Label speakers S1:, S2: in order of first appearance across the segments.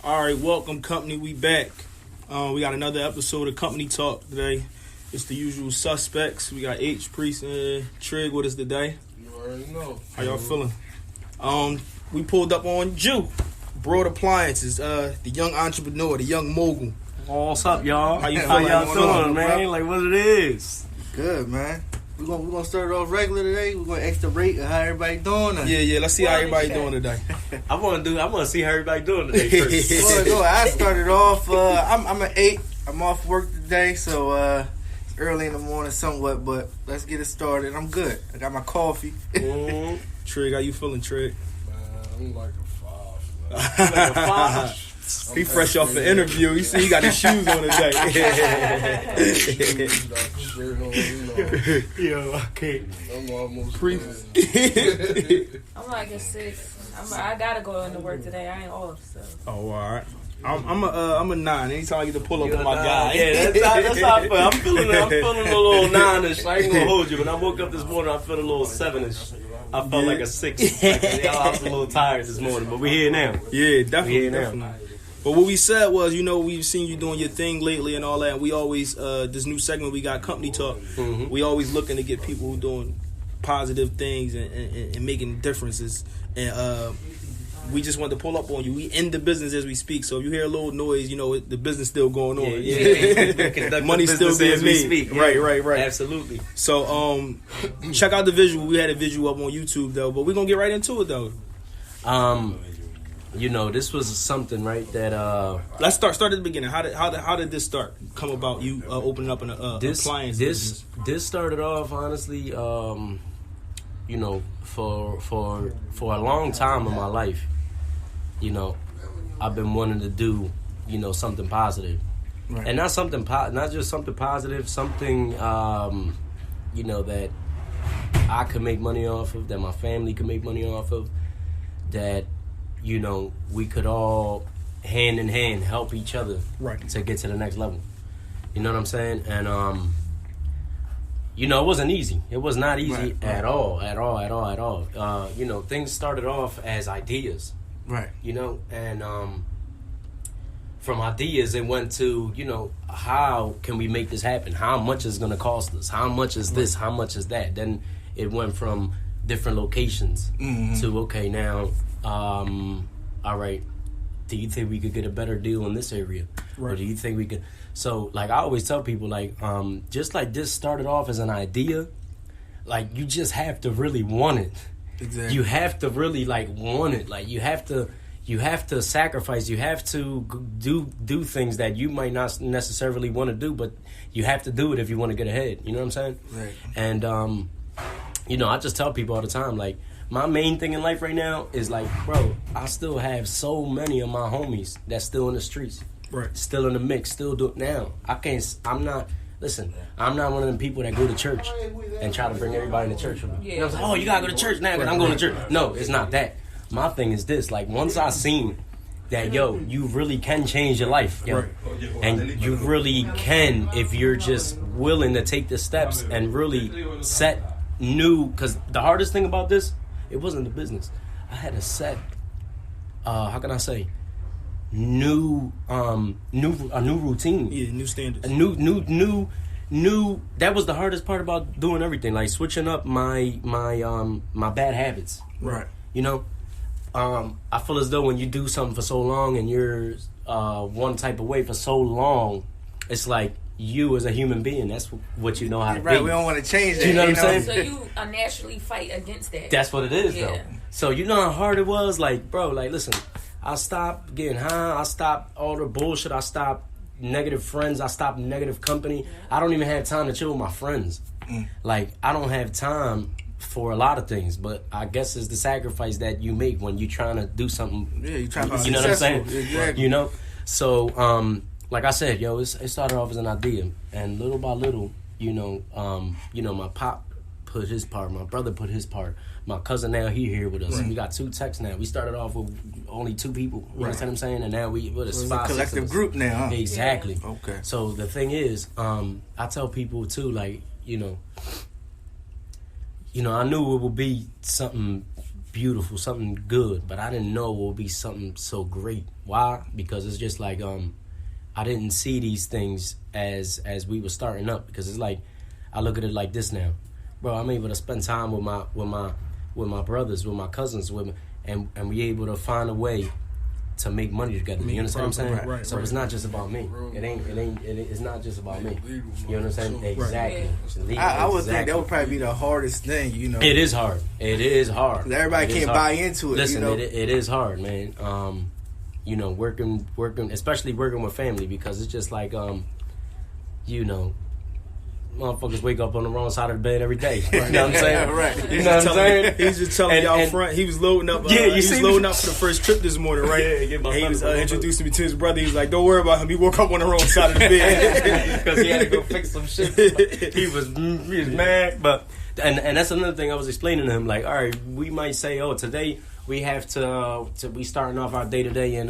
S1: All right, welcome, company. We back. We got another episode of Company Talk today. It's the usual suspects. We got H, Priest, and Trig with us today.
S2: You already know.
S1: How y'all feeling? We pulled up on Jew, Broad Appliances, the young entrepreneur, the young mogul.
S3: What's up, y'all?
S1: How you
S3: How
S1: feeling?
S3: y'all
S1: What's going
S3: doing,
S1: on,
S3: man?
S1: bro?
S3: Like, what it is?
S2: Good, man. We're gonna start it off regular today. We're gonna extra rate how everybody doing.
S1: Yeah. Let's see how everybody doing today.
S3: I want to see how everybody doing today first.
S2: Well, I started off. I'm an 8. I'm off work today, so it's early in the morning somewhat. But let's get it started. I'm good. I got my coffee.
S1: Trig, how you feeling, Trig?
S4: Man, I'm like a 5.
S3: Like a 5.
S1: He fresh off the interview. You see, he got his shoes on today.
S3: Yo, okay.
S4: I'm almost
S1: Priest.
S5: I'm like a 6. I gotta go into work today. I ain't off, so.
S1: Oh, all right. I'm a 9. Anytime I get to pull up on my guy.
S3: Yeah, that's how I feel. I'm feeling a little 9-ish. I ain't gonna hold you. When I woke up this morning, I felt a little 7-ish. I felt like a 6. I was a little tired this morning, but we here now.
S1: Yeah, definitely.
S3: Now.
S1: But what we said was, we've seen you doing your thing lately and all that. And we always, this new segment we got, Company Talk.
S3: Mm-hmm.
S1: We always looking to get people who doing positive things and making differences. And we just wanted to pull up on you. We in the business as we speak. So if you hear a little noise, the business still going on.
S3: Yeah.
S1: Money still being made.
S3: Speak.
S1: Yeah. Right.
S3: Absolutely.
S1: So check out the visual. We had a visual up on YouTube though, but we're gonna get right into it though.
S3: This was something, right, that
S1: Let's start at the beginning. How did this start? Come about you opening up an appliance business?
S3: This started off honestly, for a long time in my life, I've been wanting to do, something positive,
S1: Right.
S3: and not just something positive, something that I could make money off of, that my family could make money off of, that we could all hand in hand help each other
S1: Right.
S3: to get to the next level. You know what I'm saying? And it wasn't easy. It was not easy at all. Things started off as ideas.
S2: Right.
S3: And from ideas it went to, how can we make this happen? How much is gonna cost us? How much is this? How much is that? Then it went from different locations to okay now, all right, do you think we could get a better deal in this area?
S1: Right.
S3: Or do you think we could? So, like, I always tell people, like, just like this started off as an idea, like, you just have to really want it.
S2: Exactly.
S3: You have to really, like, want it. Like, you have to sacrifice. You have to do things that you might not necessarily want to do, but you have to do it if you want to get ahead. You know what I'm saying?
S2: Right.
S3: And, I just tell people all the time, like, my main thing in life right now is like, bro, I still have so many of my homies that's still in the streets.
S1: Right.
S3: Still in the mix, still do it now. I'm not one of them people that go to church and try to bring everybody to church with me.
S5: Yeah.
S3: Oh, you gotta go to church now because I'm going to church. No, it's not that. My thing is this, like, once I seen that, you really can change your life, yo.
S1: Right.
S3: And you really can if you're just willing to take the steps and really set new, because the hardest thing about this, it wasn't the business. I had to set, how can I say, a new routine.
S1: Yeah, new standards.
S3: A new. That was the hardest part about doing everything, like switching up my bad habits.
S1: Right.
S3: I feel as though when you do something for so long and you're one type of way for so long, it's like you as a human being, that's what you know how to be.
S2: Right. We don't want to change that.
S3: You know what I'm saying?
S5: So you naturally fight against that.
S3: That's what it is, though.
S5: Yeah.
S3: So you know how hard it was? Like, bro, like, listen, I stopped getting high. I stopped all the bullshit. I stopped negative friends. I stopped negative company. I don't even have time to chill with my friends. Like, I don't have time for a lot of things, but I guess it's the sacrifice that you make when you're trying to do something.
S2: Yeah, you trying to be
S3: You know what I'm
S2: successful.
S3: saying?
S2: Exactly.
S3: So, like I said, it started off as an idea, and little by little, my pop put his part, my brother put his part, my cousin now he here with us. Right. We got 2 techs now. We started off with only 2 people. You understand what I'm saying? And now it's 5,
S2: a collective group now, huh?
S3: Exactly.
S2: Yeah. Okay.
S3: So the thing is, I tell people too, like, I knew it would be something beautiful, something good, but I didn't know it would be something so great. Why? Because it's just like I didn't see these things as we were starting up, because it's like I look at it like this now, bro. I'm able to spend time with my brothers, with my cousins, and we able to find a way to make money together. You understand what I'm saying?
S1: Right,
S3: so
S1: right.
S3: it's not just about me. It's not just about me. You know what I'm saying? Exactly.
S2: I would think that would probably be the hardest thing, you know.
S3: It is hard. It is hard.
S2: Everybody can't buy into it.
S3: Listen,
S2: you know?
S3: it is hard, man. You know, working, especially working with family, because it's just like, you know, motherfuckers wake up on the wrong side of the bed every day. You know what I'm saying?
S2: Right.
S3: You know what I'm saying?
S1: He's just telling y'all front. He was loading up.
S3: Yeah,
S1: he was loading up for the first trip this morning, right?
S3: Yeah,
S1: and he was introducing me to his brother. He was like, "Don't worry about him. He woke up on the wrong side of the bed
S3: because he had to go fix some shit." He was mad, but and that's another thing I was explaining to him. Like, all right, we might say, "Oh, today we have to we starting off our day to day in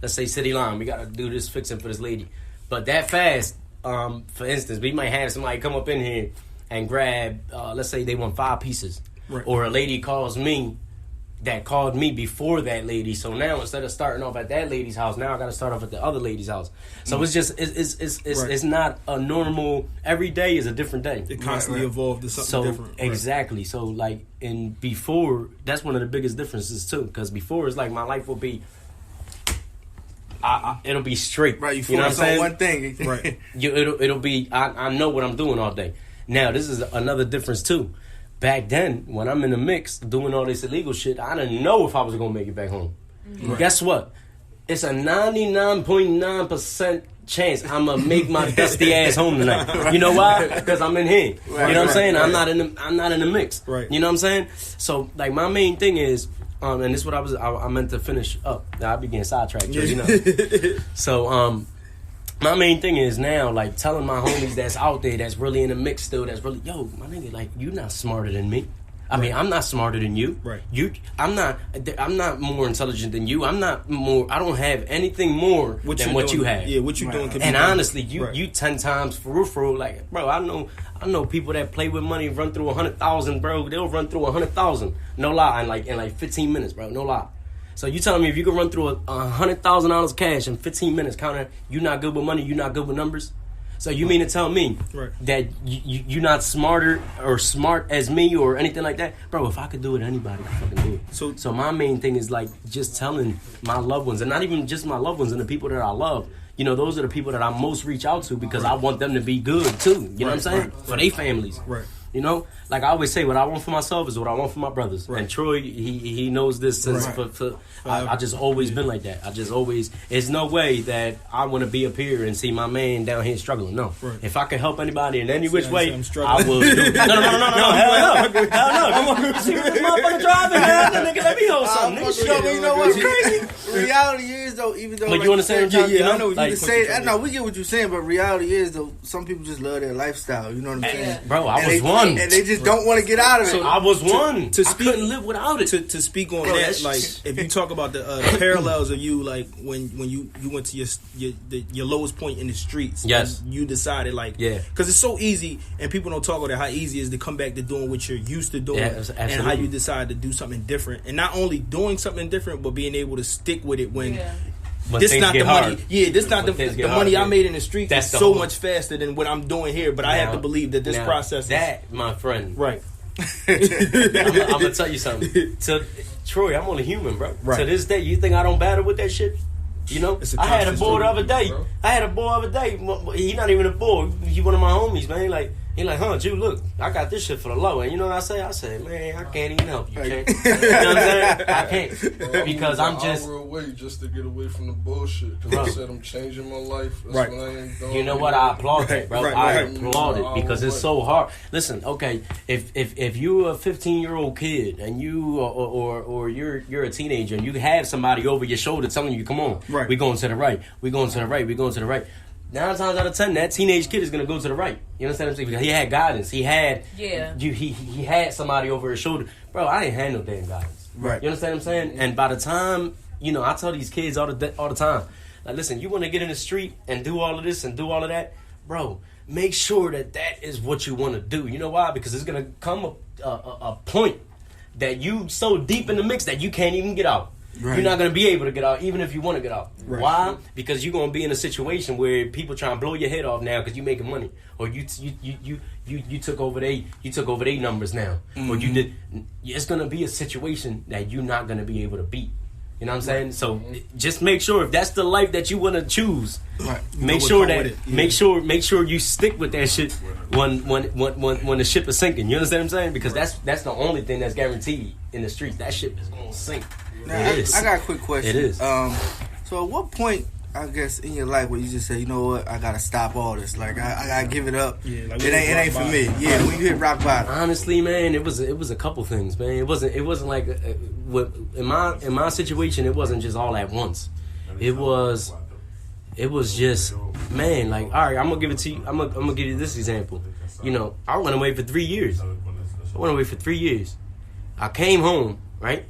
S3: let's say City Line. We got to do this fixing for this lady." But that fast, for instance, we might have somebody come up in here and grab, let's say they want 5 pieces.
S1: Right.
S3: Or a lady calls me that called me before that lady. So now instead of starting off at that lady's house, now I got to start off at the other lady's house. So it's just, it's not a normal, every day is a different day.
S1: It constantly evolved to something different.
S3: Exactly. So like before, that's one of the biggest differences too. Because before it's like my life will be, it'll be straight.
S2: Right, you
S3: know what I'm
S2: focus on
S3: saying?
S2: one thing.
S1: Right.
S3: It'll be, I know what I'm doing all day. Now, this is another difference too. Back then, when I'm in the mix doing all this illegal shit, I didn't know if I was going to make it back home. Right. Guess what? It's a 99.9% chance I'm going to make my dusty ass home tonight. Right. You know why? Because I'm in here. Right, you know what I'm saying? Right. I'm not in the mix.
S1: Right.
S3: You know what I'm saying? So, like, my main thing is, and this is what I meant to finish up. Now, I began sidetracked, you know. So, my main thing is now, like, telling my homies that's out there, that's really in the mix still, that's really, yo, my nigga, like, you not smarter than me. I mean, I'm not smarter than you.
S1: Right.
S3: I'm not more intelligent than you. I don't have anything more than what you have.
S1: Yeah, what you doing can be
S3: and
S1: done.
S3: honestly, you 10 times for real, like, bro, I know people that play with money run through 100,000, bro. They'll run through 100,000, no lie, in like 15 minutes, bro, no lie. So you telling me if you can run through $100,000 cash in 15 minutes, counting, you not good with money, you not good with numbers? So you mean to tell me that you're not smarter or smart as me or anything like that? Bro, if I could do it, anybody can fucking do it. So my main thing is like just telling my loved ones, and not even just my loved ones and the people that I love. You know, those are the people that I most reach out to because I want them to be good too. You know what I'm saying? For their families.
S1: Right.
S3: You know, like I always say, what I want for myself is what I want for my brothers. Right. And Troy, he knows this since I just always been like that. I just always, there's no way that I want to be up here and see my man down here struggling. No. Right. If I can help anybody in any which way, I will do it. No. Hell no. Come on. See this motherfucker driving, man. That nigga, let me hold something.
S2: You know what's crazy? Reality is, though, even though...
S3: But you understand?
S2: Yeah, I know what you're saying. No, we get what you're saying, but reality is, though, some people just love their lifestyle. You know what I'm saying?
S3: Bro, I was one.
S2: And they just don't want to get out of it.
S3: So I was one. I couldn't live without it.
S1: To speak on that, like if you talk about the parallels of you, like when you went to your lowest point in the streets,
S3: yes,
S1: you decided because it's so easy, and people don't talk about it, how easy it is to come back to doing what you're used to doing, and how you decide to do something different, and not only doing something different, but being able to stick with it when. This not the money.
S3: Hard.
S1: Yeah, this not the money I made in the streets.
S3: That's
S1: is so much faster than what I'm doing here. But I have to believe that this process.
S3: That, my friend,
S1: right.
S3: I'm gonna tell you something. To Troy, I'm only human, bro. Right. To this day, you think I don't battle with that shit? You know, I had a boy the other day. He not even a boy. He one of my homies, man. He like, Jew, look, I got this shit for the low. And you know what I say? I say, man, I can't even help you, can't. You know what I'm saying? I can't. Because I'm just...
S4: real way just to get away from the bullshit. Because I said I'm changing my life. That's what I ain't doing.
S3: You know what? I applaud that, bro. I applaud it because it's so hard. Listen, okay, if you're a 15-year-old kid and you or you're a teenager and you have somebody over your shoulder telling you, come on, we going to the right, we going to the right, we going to the right. 9 times out of 10, that teenage kid is gonna go to the right. You understand what I'm saying? Because he had guidance. He had he had somebody over his shoulder. Bro, I ain't had no damn guidance.
S1: Right.
S3: You understand what I'm saying? And by the time, I tell these kids all the time, like, listen, you want to get in the street and do all of this and do all of that, bro. Make sure that is what you want to do. You know why? Because there's gonna come a point that you so deep in the mix that you can't even get out. Right. You're not going to be able to get out, even if you want to get out. Right. Why? Because you're going to be in a situation where people trying to blow your head off now because you making money, or you took over their numbers now, or you did. It's going to be a situation that you're not going to be able to beat. You know what I'm saying? So just make sure if that's the life that you want to choose, make sure you stick with that shit when the ship is sinking. You understand what I'm saying? Because that's the only thing that's guaranteed in the streets. That ship is going to sink.
S2: Now, I got a quick question.
S3: It is.
S2: So at what point, I guess, in your life where you just say, you know what, I gotta stop all this. Like I gotta give it up. Yeah, like it ain't for me. Yeah, when you hit rock bottom.
S3: Honestly, man, it was a couple things, man. It wasn't like in my situation. It wasn't just all at once. It was just, man. Like, all right, I'm gonna give it to you. I'm gonna give you this example. You know, I went away for 3 years. I came home, right?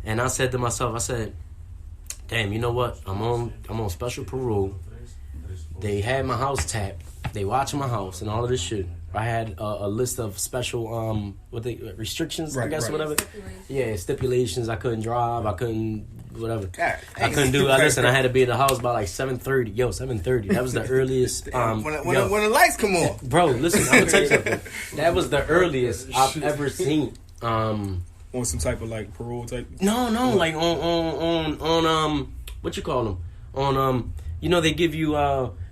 S3: And I said to myself, I said, damn, you know what? I'm on special parole. They had my house tapped. They watching my house and all of this shit. I had a list of special restrictions, I guess, whatever. Yeah, stipulations. I couldn't drive. I couldn't whatever. God, I couldn't do. Listen, I had to be at the house by like 7:30. 7:30. That was the earliest.
S2: When the lights come on,
S3: bro. Listen, I'm gonna tell you something. That was the earliest I've ever seen.
S1: On some type of like parole type?
S3: No, like on what you call them? On you know they give you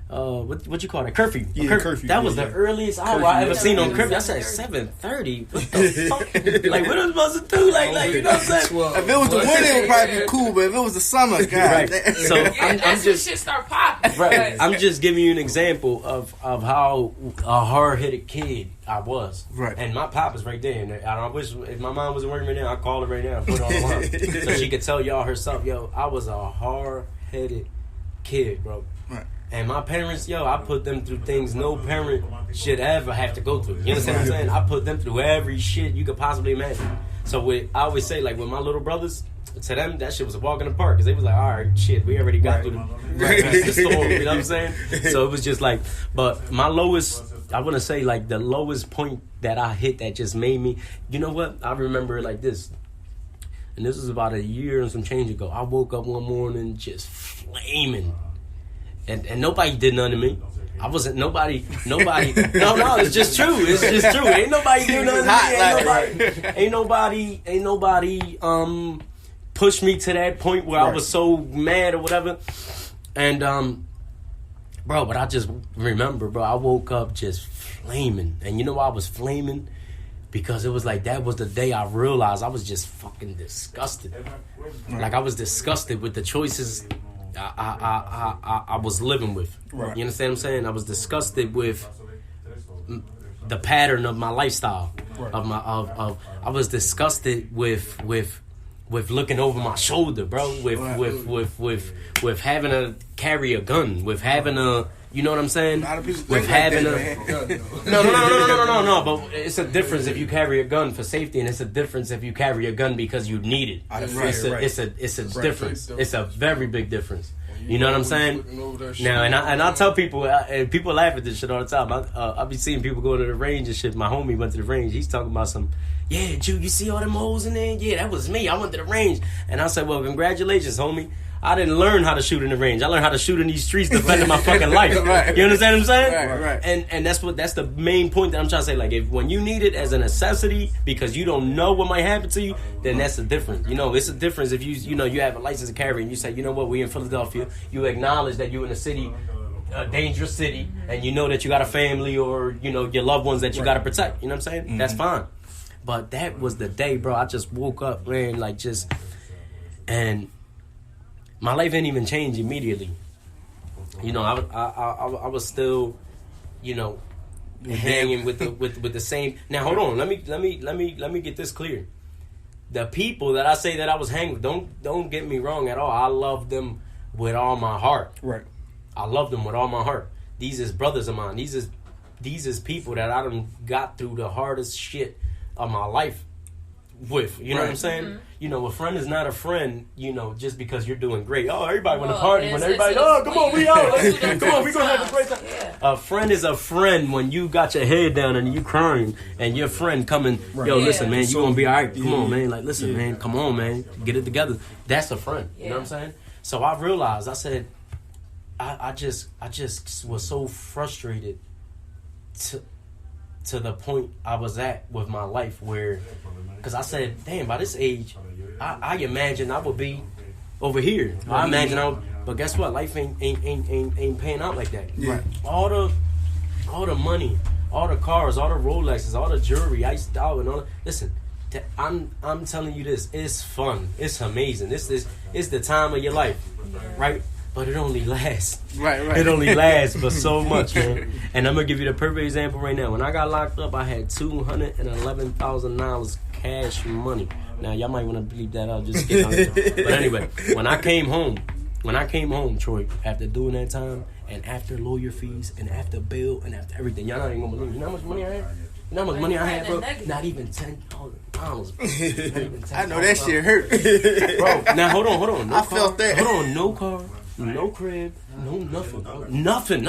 S3: what you call it? Curfew.
S1: Yeah, curfew.
S3: That was the earliest hour I ever seen on curfew. I said 7:30. What the fuck? Like what am I supposed to do? Like you know what I'm saying?
S2: If it was the winter, it would probably be cool, but if it was the summer, God.
S3: Right. So I'm just
S5: shit start popping.
S3: Right. I'm just giving you an example of how a hard-headed kid I was.
S2: Right. And
S3: my pop is right there. And I wish if my mom wasn't working right now, I'd call her right now and put her on the line so she could tell y'all herself, yo, I was a hard-headed kid, bro.
S2: Right.
S3: And my parents, I put them through things no parent should ever have to go through. You understand what I'm saying? I put them through every shit you could possibly imagine. So I always say, like, with my little brothers, to them, that shit was a walk in the park. Because they was like, all right, shit, we already got through the story. You know what I'm saying? So it was just like, but my lowest, I want to say, like, the lowest point that I hit that just made me, you know what? I remember it like this. And this was about a year and some change ago. I woke up one morning just flaming. And nobody did nothing to me. I wasn't nobody. No, it's just true. It's just true. Ain't nobody do nothing to me. Ain't nobody pushed me to that point where I was so mad or whatever. And bro, but I just remember, bro, I woke up just flaming. And you know why I was flaming? Because it was like that was the day I realized I was just fucking disgusted. Like I was disgusted with the choices I was living with. Right. You understand what I'm saying? I was disgusted with the pattern of my lifestyle. Right. I was disgusted with looking over my shoulder, bro. With having to carry a gun, with having a, you know what I'm saying?
S2: A lot of people
S3: with having no. But it's a difference if you carry a gun for safety, and it's a difference if you carry a gun because you need it. It's a difference. It's a very big difference. You know what I'm saying? Now, and I tell people, and people laugh at this shit all the time. I be seeing people go to the range and shit. My homie went to the range. He's talking about some, yeah, Jude, you see all them holes in there? Yeah, that was me. I went to the range. And I said, well, congratulations, homie. I didn't learn how to shoot in the range. I learned how to shoot in these streets defending my fucking life.
S2: Right.
S3: You understand what I'm saying?
S2: Right.
S3: And that's the main point that I'm trying to say. Like, when you need it as a necessity because you don't know what might happen to you, then that's the difference. You know, it's a difference if you have a license to carry and you say, you know what, we in Philadelphia. You acknowledge that you're in a city, a dangerous city, and you know that you got a family or, your loved ones that you got to protect. You know what I'm saying? Mm-hmm. That's fine. But that was the day, bro. I just woke up, man, and my life didn't even change immediately. I was still, hanging with the same. Now hold on, let me get this clear. The people that I say that I was hanging with, don't get me wrong at all. I love them with all my heart.
S1: Right.
S3: I love them with all my heart. These is brothers of mine. These is people that I done got through the hardest shit of my life with. You know what I'm saying?
S5: Mm-hmm.
S3: You know, a friend is not a friend, you know, just because you're doing great. Oh, everybody want to
S5: Well,
S3: party. When everybody, come on, we out. Come on, we going to have a great time.
S5: Yeah.
S3: A friend is a friend when you got your head down and you crying and your friend coming, yo,
S5: Yeah.
S3: listen, man, you
S1: So,
S3: going to be all right. Come on, man. Like, listen, man, come on, man. Get it together. That's a friend. You know what I'm saying? So I realized, I said, I just was so frustrated to the point I was at with my life where, because I said, damn, by this age, I imagine I would be over here. I imagine but guess what? Life ain't paying out like that.
S1: Yeah.
S3: Right. All the money, all the cars, all the Rolexes, all the jewelry, iced out, and all. Listen, I'm telling you this. It's fun. It's amazing. It's the time of your life, right? But it only lasts.
S2: Right.
S3: It only lasts for so much, man. And I'm gonna give you the perfect example right now. When I got locked up, I had $211,000 cash money. Now y'all might want to bleep that out, just get on it. But anyway, when I came home, Troy, after doing that time, and after lawyer fees, and after bail, and after everything, y'all not even gonna believe. You know how much money I had? You know how much money I had, bro? Not even $10,000.
S2: I know that shit hurt.
S3: Bro, now hold on. No
S2: I
S3: car,
S2: felt that.
S3: Hold on, no car, no crib, no nothing. Nothing.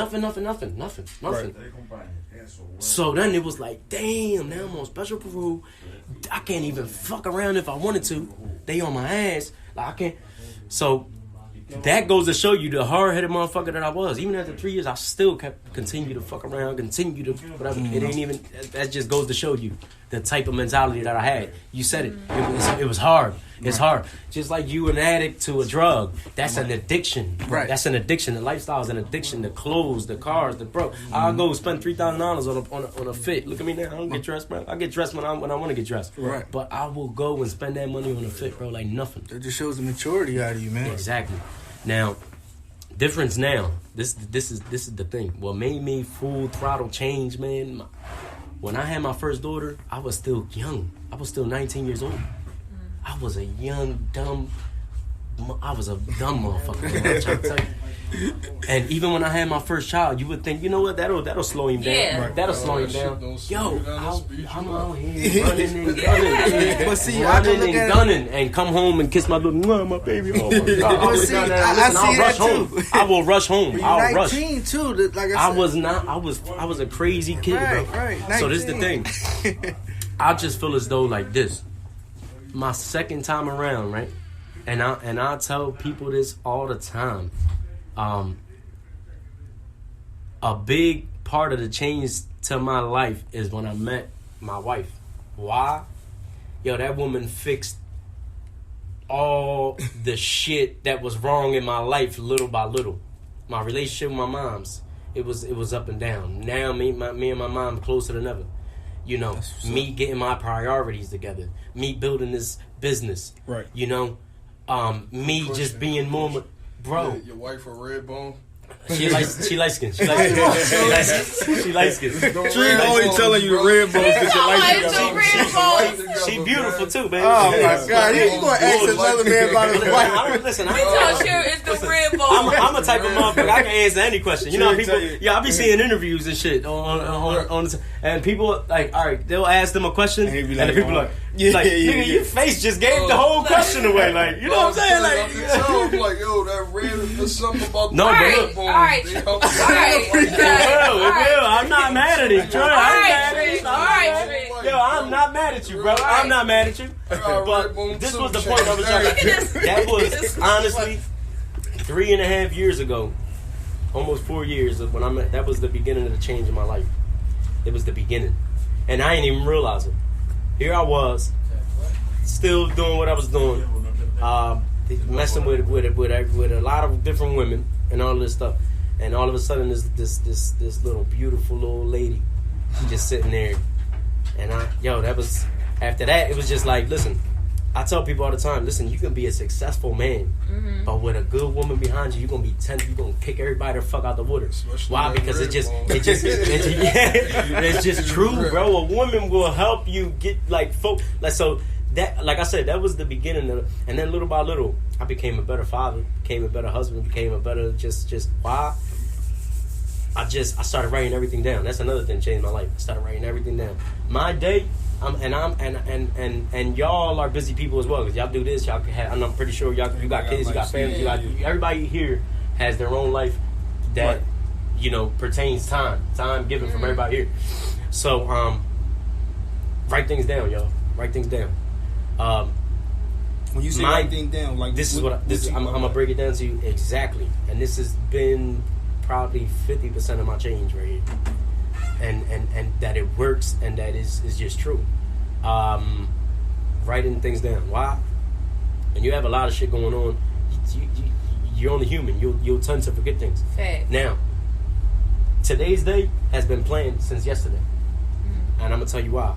S3: So then it was like, damn, now I'm on special parole. I can't even fuck around if I wanted to. They on my ass. Like, I can't. So that goes to show you the hard-headed motherfucker that I was. Even after 3 years, I still continue to fuck around, continue to whatever. It ain't even, that just goes to show you the type of mentality that I had. You said it. It was hard. It's hard. Just like you an addict to a drug. That's an addiction.
S2: Right.
S3: That's an addiction. The lifestyle is an addiction. The clothes, the cars, the bro. I'll go spend $3,000 on a fit. Look at me now. I don't get dressed, bro. I get dressed when I want to get dressed.
S2: Right.
S3: But I will go and spend that money on a fit, bro, like nothing.
S2: That just shows the maturity out of you, man.
S3: Exactly. Now, difference now. This is the thing. What made me full throttle change, man. When I had my first daughter, I was still young. I was still 19 years old. I was a dumb motherfucker. Man, I'm trying to tell you. And even when I had my first child, you would think, you know what, that'll slow him down.
S5: Yeah. Right.
S3: That'll slow him down. Yo, I'm out here running and gunning.
S2: But see, I can
S3: running
S2: look
S3: and
S2: at it.
S3: gunning and come home and kiss my little my baby. Oh my God.
S2: But see, I see that too.
S3: I will rush home.
S2: But
S3: I'll
S2: you're
S3: rush.
S2: 19 too. Like I
S3: I
S2: said.
S3: was not. I was a crazy kid, bro.
S2: Right.
S3: So this is the
S2: 19.
S3: thing. I just feel as though like this. My second time around, right? And I tell people this all the time. A big part of the change to my life is when I met my wife. Why? Yo, that woman fixed all the shit that was wrong in my life little by little. My relationship with my mom's, it was up and down. Now me and my mom closer than ever. You know, me getting my priorities together, me building this business.
S1: Right.
S3: You know, me just being more, bro.
S4: Your wife a red bone?
S3: She light skin. She light skin.
S1: Tree always telling you the red bones because you like it.
S3: She beautiful too, baby.
S2: Oh my God! You gonna ask another man about his wife?
S3: Listen,
S5: We talk sure it's the red bone.
S3: I'm a type of motherfucker. I can answer any question. You know,
S1: Trey,
S3: people.
S1: tell you.
S3: Yeah, I be seeing interviews and shit on and people like, all right, they'll ask them a question,
S1: And he be
S3: and the
S1: like,
S3: people like,
S1: yeah,
S3: nigga, your face just gave the whole question away. Like, you know what I'm saying?
S4: I'm like, yo, that red, there's something about
S3: No,
S4: the
S3: but
S4: red
S3: look.
S4: bone.
S5: Alright.
S4: They help you.
S3: It will. I'm not mad at it, Troy. I'm mad at you. Yo, I'm not mad at you, bro. I'm not mad at you. But this was the point I was trying to make. That was honestly 3.5 years ago, almost 4 years of when I met. That was the beginning of the change in my life. It was the beginning, and I didn't even realize it. Here I was, still doing what I was doing, messing with a lot of different women and all this stuff. And all of a sudden, this little beautiful little lady, she just sitting there, and that was after that. It was just like, listen, I tell people all the time, listen, you can be a successful man, but with a good woman behind you, you're gonna be you're gonna kick everybody the fuck out the water.
S4: Especially
S3: Why?
S4: that
S3: Because
S4: red bone.
S3: it's just true, bro. A woman will help you get like so. That, like I said, that was the beginning of, and then little by little, I became a better father, became a better husband, became a better just why. I started writing everything down. That's another thing that changed my life. I started writing everything down. My day, And y'all are busy people as well, because y'all do this. Y'all have, and I'm pretty sure you got kids, you got families, you got everybody here has their own life that pertains time given from everybody here. So write things down, y'all. Write things down.
S1: When you say write things down, like
S3: this is what I'm gonna break it down to you exactly. And this has been probably 50% of my change right here. And that it works and that is just true. Writing things down. Why? And you have a lot of shit going on. You're only human. You'll tend to forget things.
S5: Fact.
S3: Now, today's day has been planned since yesterday. And I'm gonna tell you why.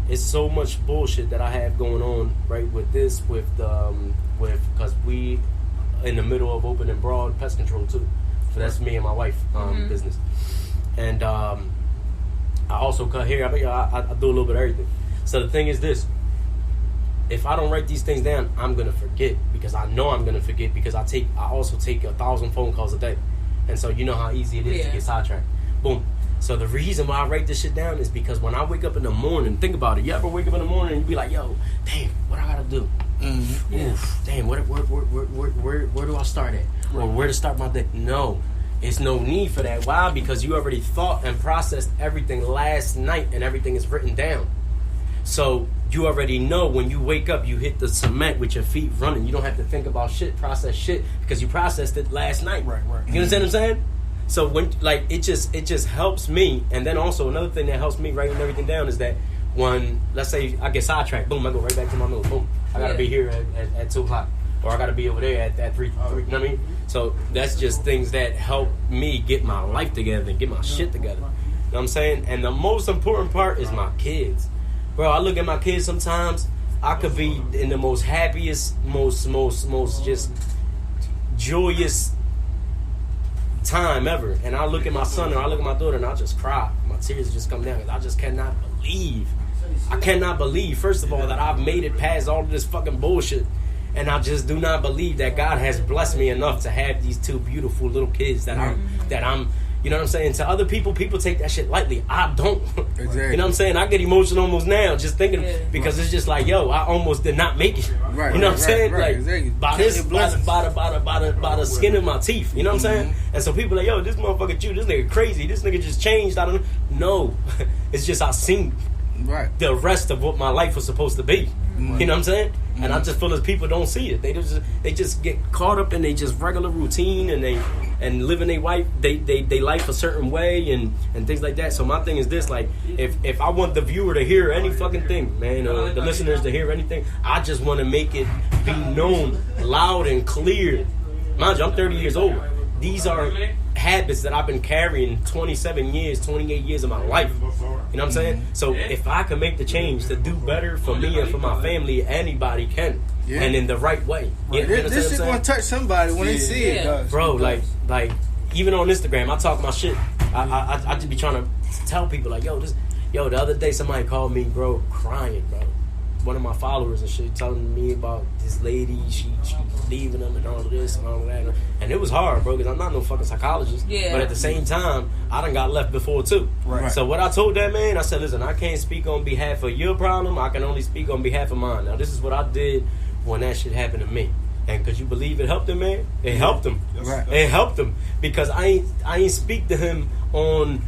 S3: It's so much bullshit that I have going on, right, with this, because we in the middle of opening Broad Pest Control too. So that's me and my wife business. And I also cut hair. I do a little bit of everything. So the thing is this: if I don't write these things down, I'm gonna forget, because I know I'm gonna forget, because I also take 1,000 phone calls a day, and so you know how easy it is to get sidetracked. Boom. So the reason why I write this shit down is because when I wake up in the morning, think about it. You ever wake up in the morning and you be like, "Yo, damn, what I gotta do? Oof, damn, where do I start at? Or where to start my day?" No. It's no need for that. Why? Because you already thought and processed everything last night, and everything is written down. So you already know when you wake up, you hit the cement with your feet running. You don't have to think about shit, process shit, because you processed it last night. Right. You understand what I'm saying? So when it just helps me. And then also another thing that helps me writing everything down is that when, let's say I get sidetracked, boom, I go right back to my notes. Boom, I gotta be here at 2 o'clock. Or I got to be over there at 3, you know what I mean? So that's just things that help me get my life together and get my shit together. You know what I'm saying? And the most important part is my kids. Bro, I look at my kids sometimes, I could be in the most happiest, most just joyous time ever. And I look at my son or I look at my daughter and I just cry. My tears just come down because I just cannot believe. First of all, that I've made it past all of this fucking bullshit. And I just do not believe that God has blessed me enough to have these 2 beautiful little kids that I'm, you know what I'm saying? To other people take that shit lightly. I don't. Exactly. You know what I'm saying? I get emotional almost now just thinking, because it's just like, yo, I almost did not make it. Right. You know what I'm saying? Right. Like, exactly. By the skin of my teeth. You know what I'm saying? And so people are like, yo, this motherfucker, this nigga crazy. This nigga just changed. I don't know. No. It's just I seen the rest of what my life was supposed to be. You know what I'm saying? And I just feel as people don't see it. They just get caught up in they just regular routine and living their life a certain way and things like that. So my thing is this: like, if I want the viewer to hear any fucking thing, man, or the listeners to hear anything, I just want to make it be known loud and clear. Mind you, I'm 30 years old. These are habits that I've been carrying 27 years, 28 years of my life. You know what I'm saying? So if I can make the change to do better for me and for my family, anybody can. Yeah. And in the right way.
S2: Yeah, this shit gonna touch somebody when they see it.
S3: Bro, like even on Instagram, I talk my shit. I just be trying to tell people like, the other day somebody called me, bro, crying, bro. One of my followers and shit telling me about this lady, she leaving them and all of this and all of that. And it was hard, bro, because I'm not no fucking psychologist. Yeah. But at the same time, I done got left before too. Right. So what I told that man, I said, listen, I can't speak on behalf of your problem. I can only speak on behalf of mine. Now, this is what I did when that shit happened to me. And could you believe it helped him, man? It helped him. Right. It helped him because I ain't speak to him on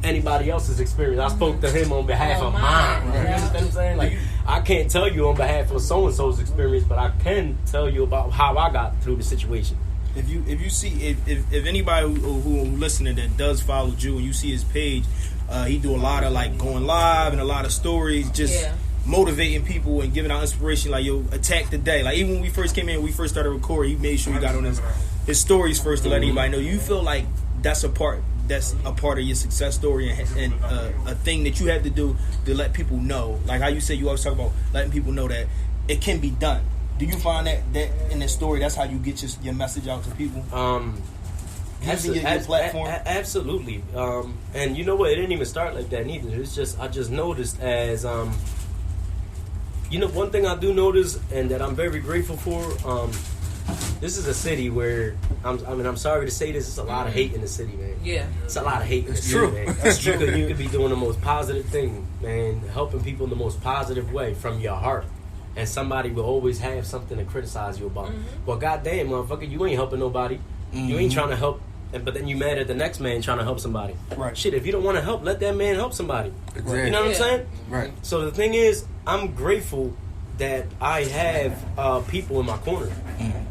S3: anybody else's experience. I spoke to him on behalf of mine. Right. You understand what I'm saying? Like, I can't tell you on behalf of so and so's experience, but I can tell you about how I got through the situation.
S1: If anybody who listening that does follow Drew and you see his page, he do a lot of like going live and a lot of stories, just motivating people and giving out inspiration. Like, yo, attack the day. Like, even when we first came in, we first started recording, he made sure he got on his stories first to let anybody know. You feel like that's a part of your success story and a thing that you have to do to let people know, like how you said you always talk about letting people know that it can be done. Do you find that in the story that's how you get your message out to people? Using your platform?
S3: Absolutely. And you know what, it didn't even start like that neither. It's just I just noticed as one thing I do notice and that I'm very grateful for, this is a city where I'm sorry to say this, it's a lot of hate in the city, man.
S5: Yeah.
S3: It's a lot of hate in the
S2: It's
S3: city,
S2: true.
S3: man.
S2: That's true.
S3: You could be doing the most positive thing, man, helping people in the most positive way from your heart. And somebody will always have something to criticize you about. Well, goddamn, motherfucker, you ain't helping nobody. You ain't trying to help, but then you mad at the next man trying to help somebody.
S1: Right.
S3: Shit, if you don't want to help, let that man help somebody.
S2: Exactly.
S3: You know what I'm saying?
S2: Right.
S3: So the thing is, I'm grateful that I have people in my corner.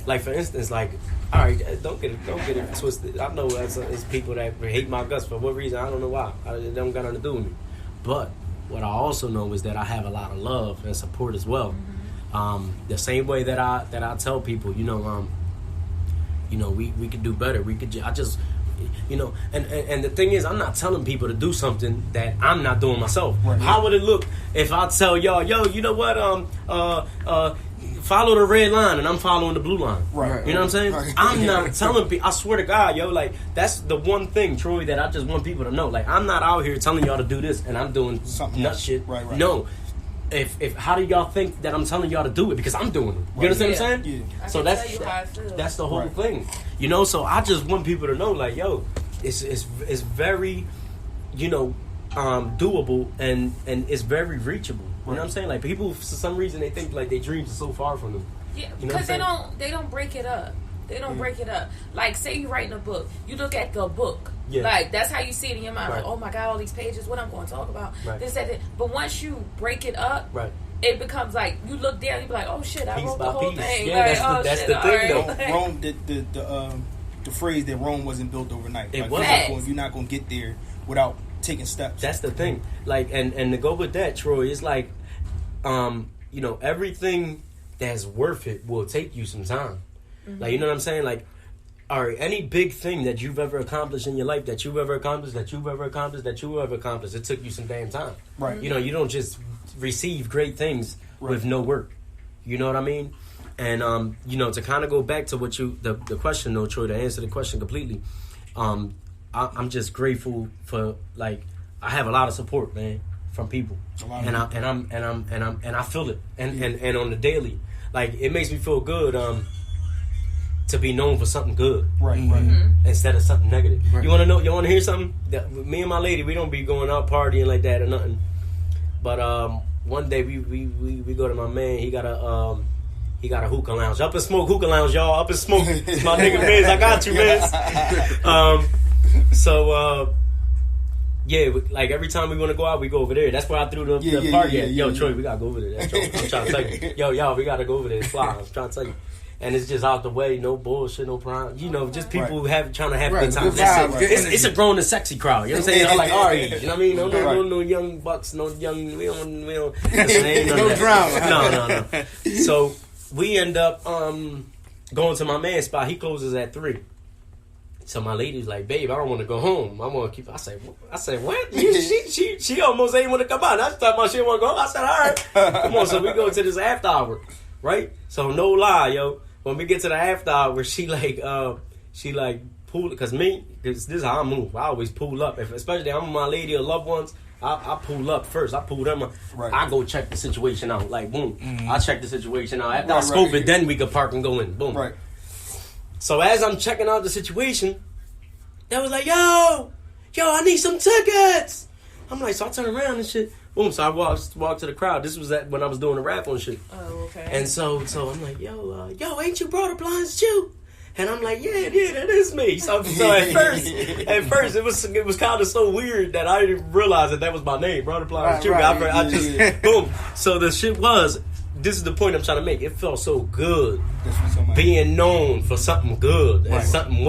S3: Like for instance, like, all right, don't get it twisted. I know it's people that hate my guts for what reason. I don't know why. It don't got nothing to do with me. But what I also know is that I have a lot of love and support as well. The same way that I tell people, we could do better. And the thing is, I'm not telling people to do something that I'm not doing myself.
S1: Right.
S3: How would it look if I tell y'all, yo, you know what, follow the red line and I'm following the blue line.
S1: Right.
S3: You know what I'm saying?
S1: Right.
S3: I'm not telling people, I swear to God, yo, like, that's the one thing, Troy, that I just want people to know. Like, I'm not out here telling y'all to do this and I'm doing
S1: Something
S3: nut
S1: else.
S3: shit.
S1: Right.
S3: No. If how do y'all think that I'm telling y'all to do it? Because I'm doing it. You understand what I'm saying?
S1: Yeah.
S5: I
S3: So
S5: can
S3: that's
S5: tell you how I feel.
S3: that's the whole
S1: Right.
S3: thing. So I just want people to know, like, yo, it's very, doable and it's very reachable. You know what I'm saying? Like, people, for some reason, they think like their dreams are so far from them.
S5: Yeah,
S3: You know what
S5: because
S3: I'm
S5: they don't break it up. They don't break it up. Like, say you're writing a book. You look at the book.
S3: Yeah.
S5: Like, that's how you see it in your mind.
S3: Right.
S5: Like, oh my God, all these pages, what I'm going to talk about.
S3: Right.
S5: This, that, that. But once you break it up,
S3: Right.
S5: it becomes like, you look down, you be like, oh shit, I
S3: Piece
S5: wrote
S3: by
S5: the whole
S3: piece.
S5: thing.
S3: Yeah,
S5: like,
S3: that's
S5: oh
S3: the
S5: shit,
S3: thing,
S5: all
S3: though.
S5: right.
S1: Rome, the phrase that Rome wasn't built overnight.
S3: It
S1: Like,
S3: wasn't.
S1: you're not going to get there without taking steps.
S3: That's the thing. Like, and to go with that, Troy, it's like, everything that's worth it will take you some time. Like, you know what I'm saying? Like, all right, any big thing that you've ever accomplished in your life, it took you some damn time.
S1: Right.
S3: You don't just receive great things with no work. You know what I mean? And, to kind of go back to what the question, though, Troy, to answer the question completely, I'm just grateful for, like, I have a lot of support, man, from people. And I feel it. And on the daily, like, it makes me feel good, to be known for something good,
S1: Right.
S3: instead of something negative.
S2: Right.
S3: You want to hear something? Me and my lady, we don't be going out partying like that or nothing. But one day we go to my man. He got a hookah lounge. Up and smoke hookah lounge, y'all. Up and smoke. It's my nigga Miz. I got you, Miz. Yeah, like every time we want to go out, we go over there. That's where I threw the party at. Yo, Troy, we gotta go over there. That's I'm trying to tell you. Yo, y'all, we gotta go over there. It's fly. I'm trying to tell you. And it's just out the way, no bullshit, no problem. Just people trying to have good time.
S2: Good
S3: That's
S2: vibe,
S3: it.
S2: good
S3: It's a grown and sexy crowd. You know what I'm saying? I'm like our age. You know what I mean? No young bucks, no young. We don't.
S2: No
S3: that.
S2: drama.
S3: No. So we end up going to my man's spot. He closes at 3. So my lady's like, babe, I don't want to go home. I want to keep. I say, what? She almost ain't want to come out. I thought my shit want to go home. I said, all right, come on. So we go to this after hour, right? So no lie, yo. When we get to the after hour, she pull, because this is how I move. I always pull up. Especially I'm with my lady or loved ones, I pull up first. I pull them up.
S1: Right.
S3: I go check the situation out. Like, boom. I check the situation out. After I scope it, then we can park and go in. Boom.
S1: Right.
S3: So as I'm checking out the situation, they was like, yo, I need some tickets. I'm like, so I turn around and shit. Boom. So I walked to the crowd. This was when I was doing the rap on shit.
S5: Oh, okay.
S3: And so I'm like, yo, ain't you brought a blind too? And I'm like, yeah, that is me. So at first, it was kind of so weird that I didn't realize that was my name, Brother Blind Chew. I just boom. So the shit was. This is the point I'm trying to make. It felt so good being known for something good and something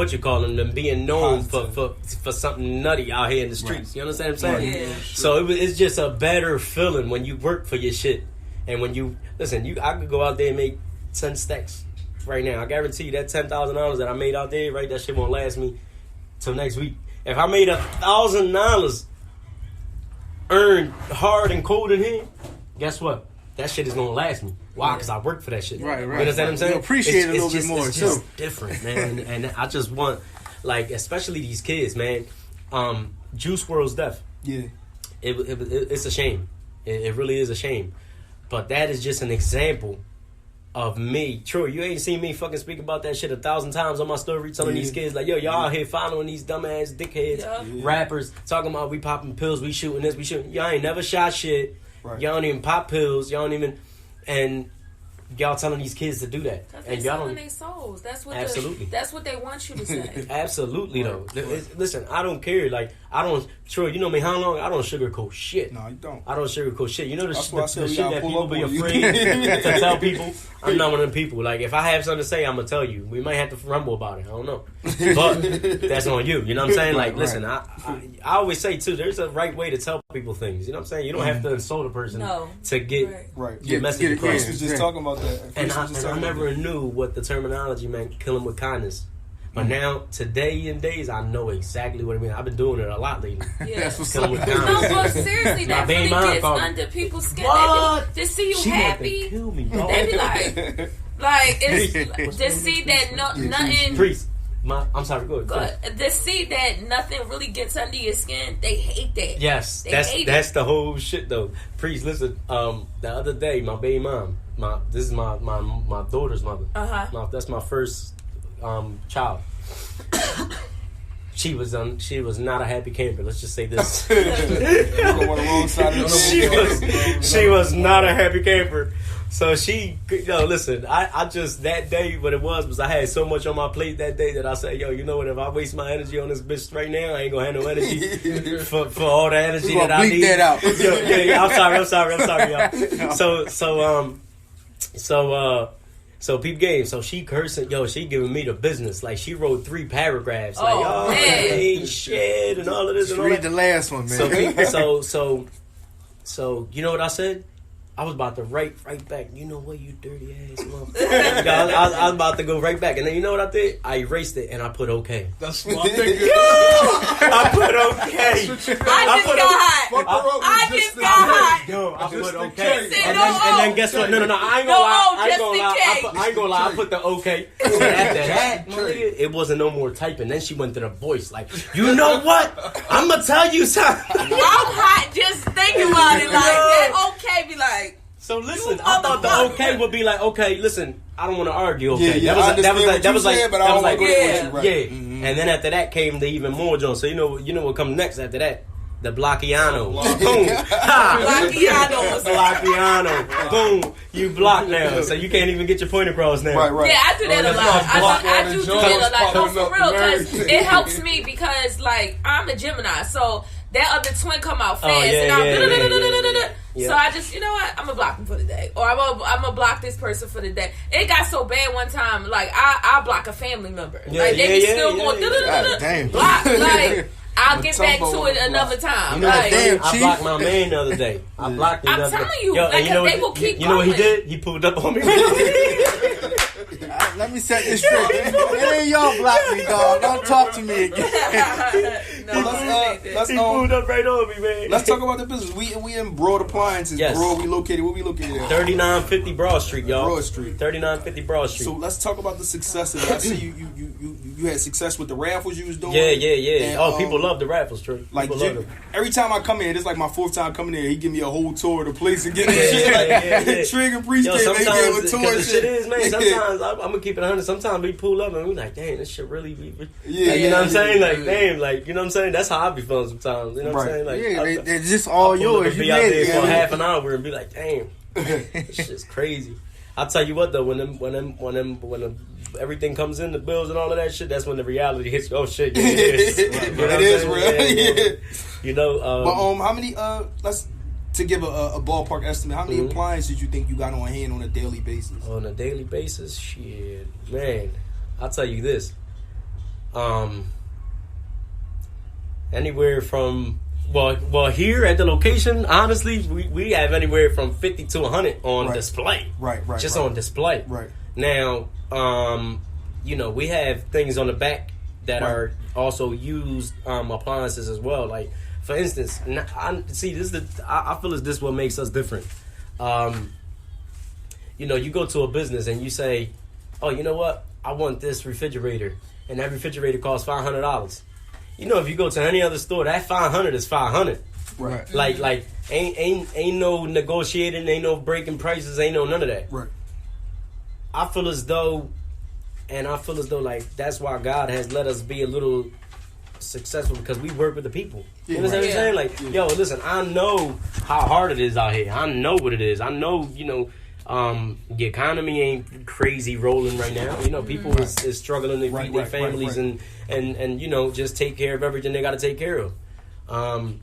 S3: than being known for something nutty out here in the streets. You understand what I'm saying?
S5: Yeah.
S3: So it's just a better feeling when you work for your shit, and when you listen. I could go out there and make 10 stacks right now. I guarantee you that $10,000 that I made out there, right? That shit won't last me till next week. If I made $1,000 earned hard and cold in here, guess what? That shit is gonna last me. Why? Because I worked for that shit.
S2: Right.
S3: You understand what I'm saying?
S2: You appreciate it a little bit more,
S3: it's
S2: too.
S3: just different, man. And I just want, like, especially these kids, man. Juice WRLD's death.
S1: Yeah.
S3: It's a shame. It really is a shame. But that is just an example of me. True, you ain't seen me fucking speak about that shit 1,000 times on my story telling these kids like, yo, y'all out here following these dumbass dickheads, rappers, talking about we popping pills, we shooting this, we shooting. Y'all ain't never shot shit.
S1: Right.
S3: Y'all don't even pop pills. Y'all don't even, and y'all telling these kids to do that, and y'all don't.
S5: Their souls. That's what.
S3: Absolutely.
S5: That's what they want you to say.
S3: Absolutely though. Listen, I don't care. Like I don't. Troy, you know me how long? I don't sugarcoat shit.
S1: No, you don't.
S3: I don't sugarcoat shit. You know the shit
S1: we
S3: that
S1: gotta pull
S3: people
S1: up
S3: be
S1: on you.
S3: afraid to tell people. I'm not one of them people. Like if I have something to say, I'm gonna tell you. We might have to rumble about it. I don't know, but that's on you. You know what I'm saying? Like, listen, I always say too. There's a right way to tell people things. You know what I'm saying? You don't have to insult a person to get your message across.
S1: We was just talking about that.
S3: And I never knew what the terminology meant. Kill him with kindness. But now, today and days, I know exactly what it means. I've been doing it a lot lately.
S5: Yeah.
S1: That's what's
S3: Kill him with kindness.
S5: No, but seriously, that really gets under people's skin.
S3: What?
S5: To see you
S3: She
S5: happy,
S3: kill me, dog.
S5: they be like it's to see that nothing.
S3: Priest, I'm sorry. Go ahead.
S5: To see that nothing really gets under your skin, they hate that.
S3: Yes, that's the whole shit though. Priest, listen. The other day, my baby mom, this is my daughter's mother. That's my first child. She was not a happy camper. Let's just say this. She was not a happy camper. So listen, I just, that day, what it was I had so much on my plate that day that I said, yo, you know what, if I waste my energy on this bitch right now, I ain't gonna have no energy for all the energy that I need.
S2: That out.
S3: Yeah, I'm sorry, y'all. So peep game. So she cursing, she giving me the business. Like she wrote 3 paragraphs. Like,
S5: man.
S3: Hey, shit, and all of this.
S2: Just
S3: and all
S2: read
S3: that.
S2: the last one, man.
S3: So you know what I said? I was about to write right back. You know what, you dirty ass motherfucker. I was about to go right back, and then you know what I did? I erased it and I put okay.
S4: That's what I'm thinking.
S3: I put okay.
S5: I just got hot.
S3: Yo, I put okay.
S5: Said,
S3: And then guess what? No, I ain't gonna lie. I ain't gonna lie. I put the okay. And after that, nigga, it wasn't no more typing. Then she went to the voice like, you know what? I'm gonna tell you something.
S5: I'm hot just thinking about it. Like that okay be like.
S3: So listen, I thought the okay would be like, okay, listen, I don't want to argue. Okay,
S1: Yeah, that was like,
S3: And then after that came the even more John. So you know what comes next after that? The Blockiano. Boom. Blockiano. Boom. You blocked now, so you can't even get your point across now.
S1: Right.
S5: Yeah, I do that a lot. I do that a lot. No, for real, because it helps me because like I'm a Gemini, so that other twin come out fast, and I'm so I just, you know what, I'm gonna block him for the day, or I'm gonna block this person for the day. It got so bad one time, like I block a family member, like they be still going block, like I'll get back to it another time.
S3: You know what, I blocked my man the other day. I blocked him.
S5: I'm telling you, like, they will keep going.
S3: You know what he did? He pulled up on me.
S2: Let me set this straight. It ain't y'all block me, dog. Don't talk to me again.
S3: He pulled up right on me, man.
S1: Let's talk about the business. We in Broad Appliances.
S3: Yes.
S1: Broad, where we located at?
S3: 3950 Broad Street, y'all.
S1: Broad Street.
S3: 3950 Broad Street.
S1: So let's talk about the success of it. I see you had success with the raffles you was doing.
S3: Yeah. And, people love the raffles, Trey.
S1: Like every time I come here, it's like my 4th time coming here. He give me a whole tour of the place and get Trig and Priest came, they gave a tour.
S3: The shit is, man. Sometimes I'm gonna keep it 100. Sometimes we pull up and we like, damn, this shit really be. You know what I'm saying? Like, damn, like, you know what I'm saying? That's how I be feeling sometimes. You know what I'm saying? Like,
S2: they're just all yours.
S3: You be out there for half an hour and be like, damn, this shit's crazy. I'll tell you what though, when everything comes in, the bills and all of that shit, that's when the reality hits. Oh shit, yeah, it is.
S1: It is real. Yeah.
S3: You know,
S1: but how many? Let's to give a ballpark estimate. How many appliances you think you got on hand on a daily basis?
S3: On a daily basis, shit, man. I'll tell you this. Anywhere from well, here at the location, honestly, we have anywhere from 50 to 100 on display.
S1: Right.
S3: Just on display.
S1: Right.
S3: Now, we have things on the back that are also used appliances as well. Like, for instance, I feel as this what makes us different. You go to a business and you say, oh, you know what? I want this refrigerator. And that refrigerator costs $500. If you go to any other store, that $500 is $500.
S1: Right.
S3: Like ain't no negotiating, ain't no breaking prices, ain't no none of that.
S1: Right.
S3: I feel as though like that's why God has let us be a little successful, because we work with the people. You know what I'm saying? Like, yo, listen, I know how hard it is out here. I know what it is. I know, the economy ain't crazy rolling right now. You know, people is struggling to feed their families and just take care of everything they got to take care of. And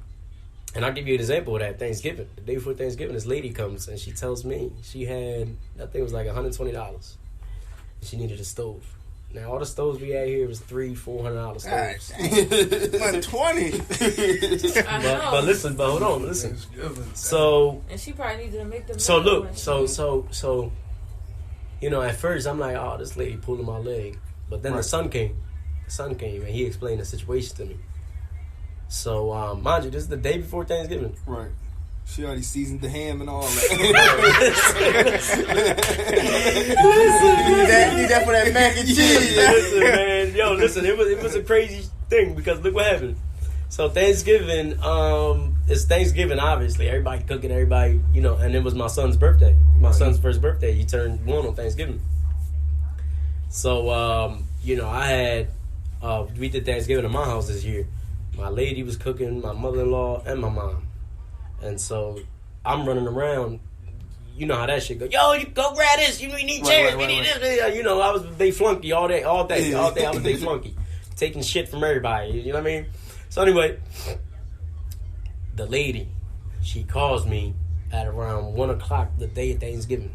S3: I'll give you an example of that. Thanksgiving, the day before Thanksgiving, this lady comes and she tells me she had, I think it was like $120. She needed a stove. Now all the stoves we had here was $300-$400 stoves.
S2: $120.
S3: But listen, hold on. So
S5: and she probably needed to make them.
S3: So look, so at first I'm like, oh, this lady pulling my leg. But then the son came. And he explained the situation to me. So mind you, this is the day before Thanksgiving.
S1: Right. She already seasoned the ham and all that.
S2: Need that for that mac and cheese.
S3: Listen, man. Yo, listen, it was a crazy thing, because look what happened. So Thanksgiving, it's Thanksgiving, obviously. Everybody cooking, everybody, and it was my son's birthday. My son's first birthday. He turned 1 on Thanksgiving. So, I had, we did Thanksgiving at my house this year. My lady was cooking, my mother-in-law, and my mom. And so I'm running around. You know how that shit go. Yo, you go grab this. We need chairs. We need this. I was big flunky all day. I was big flunky, taking shit from everybody. You know what I mean? So anyway, the lady, she calls me at around 1:00 the day of Thanksgiving.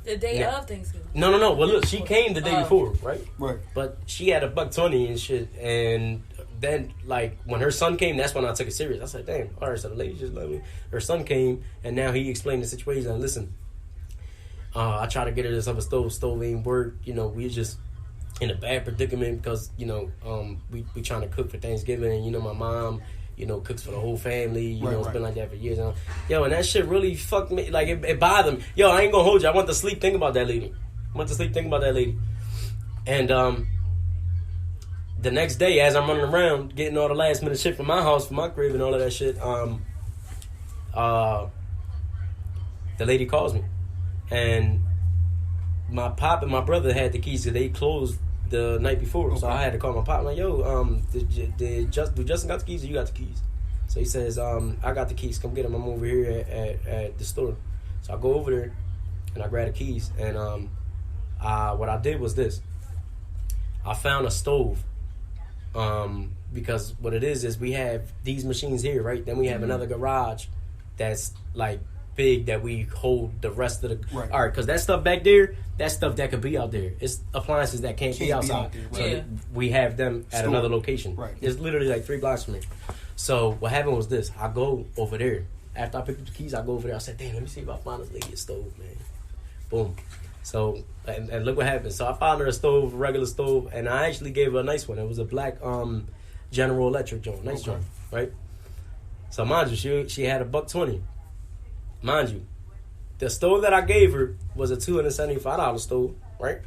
S5: The day of Thanksgiving.
S3: No. Well, look, she came the day before, right?
S1: Right.
S3: But she had $120 and shit, and then, like, when her son came, that's when I took it serious. I said, damn, all right, so the lady just let me. Her son came, and now he explained the situation. And listen, I tried to get her this other stove. Stove ain't work. We just in a bad predicament because, we trying to cook for Thanksgiving. And, my mom, cooks for the whole family. It's been like that for years. And and that shit really fucked me. Like, it bothered me. Yo, I ain't gonna hold you. I want to sleep thinking about that lady. And, the next day, as I'm running around getting all the last minute shit from my house, from my crib, and all of that shit, the lady calls me, and my pop and my brother had the keys because they closed the night before, so I had to call my pop. I'm like, yo, do Justin got the keys or you got the keys? So he says, I got the keys. Come get them. I'm over here at the store. So I go over there and I grab the keys, and what I did was this: I found a stove. Because what it is we have these machines here, right? Then we have another garage that's like big that we hold the rest of the. Right. All right, because that stuff back there, that stuff that could be out there. It's appliances that can't be outside. So we have them at another location. Right. It's literally like 3 blocks from me. So what happened was this: I go over there after I picked up the keys. I go over there. I said, "Damn, let me see if I find this lady a stove, man." Boom. So, and look what happened. So I found her a stove, a regular stove, and I actually gave her a nice one. It was a black General Electric joint, nice joint, right? So mind you, she had $120. Mind you, the stove that I gave her was a $275 stove, right?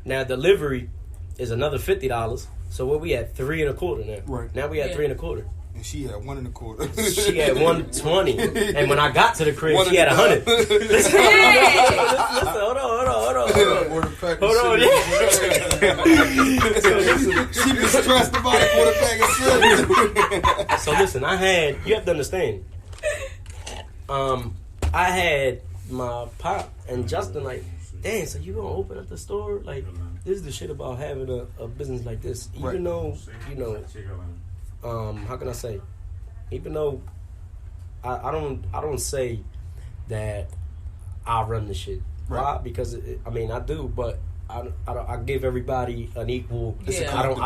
S3: Now delivery is another $50. So what we had $325 now. Right. Now we had $325.
S1: And she had $125.
S3: She had $120, and when I got to the crib, she had $100. Listen, hold on.
S1: She was stressed about it for the bag of
S3: So listen, you have to understand. I had my pop and Justin like, dang, so you gonna open up the store? Like, this is the shit about having a business like this, even though how can I say? Even though I don't say that I run the shit. Right. Why? Because I do, but I give everybody an equal. I don't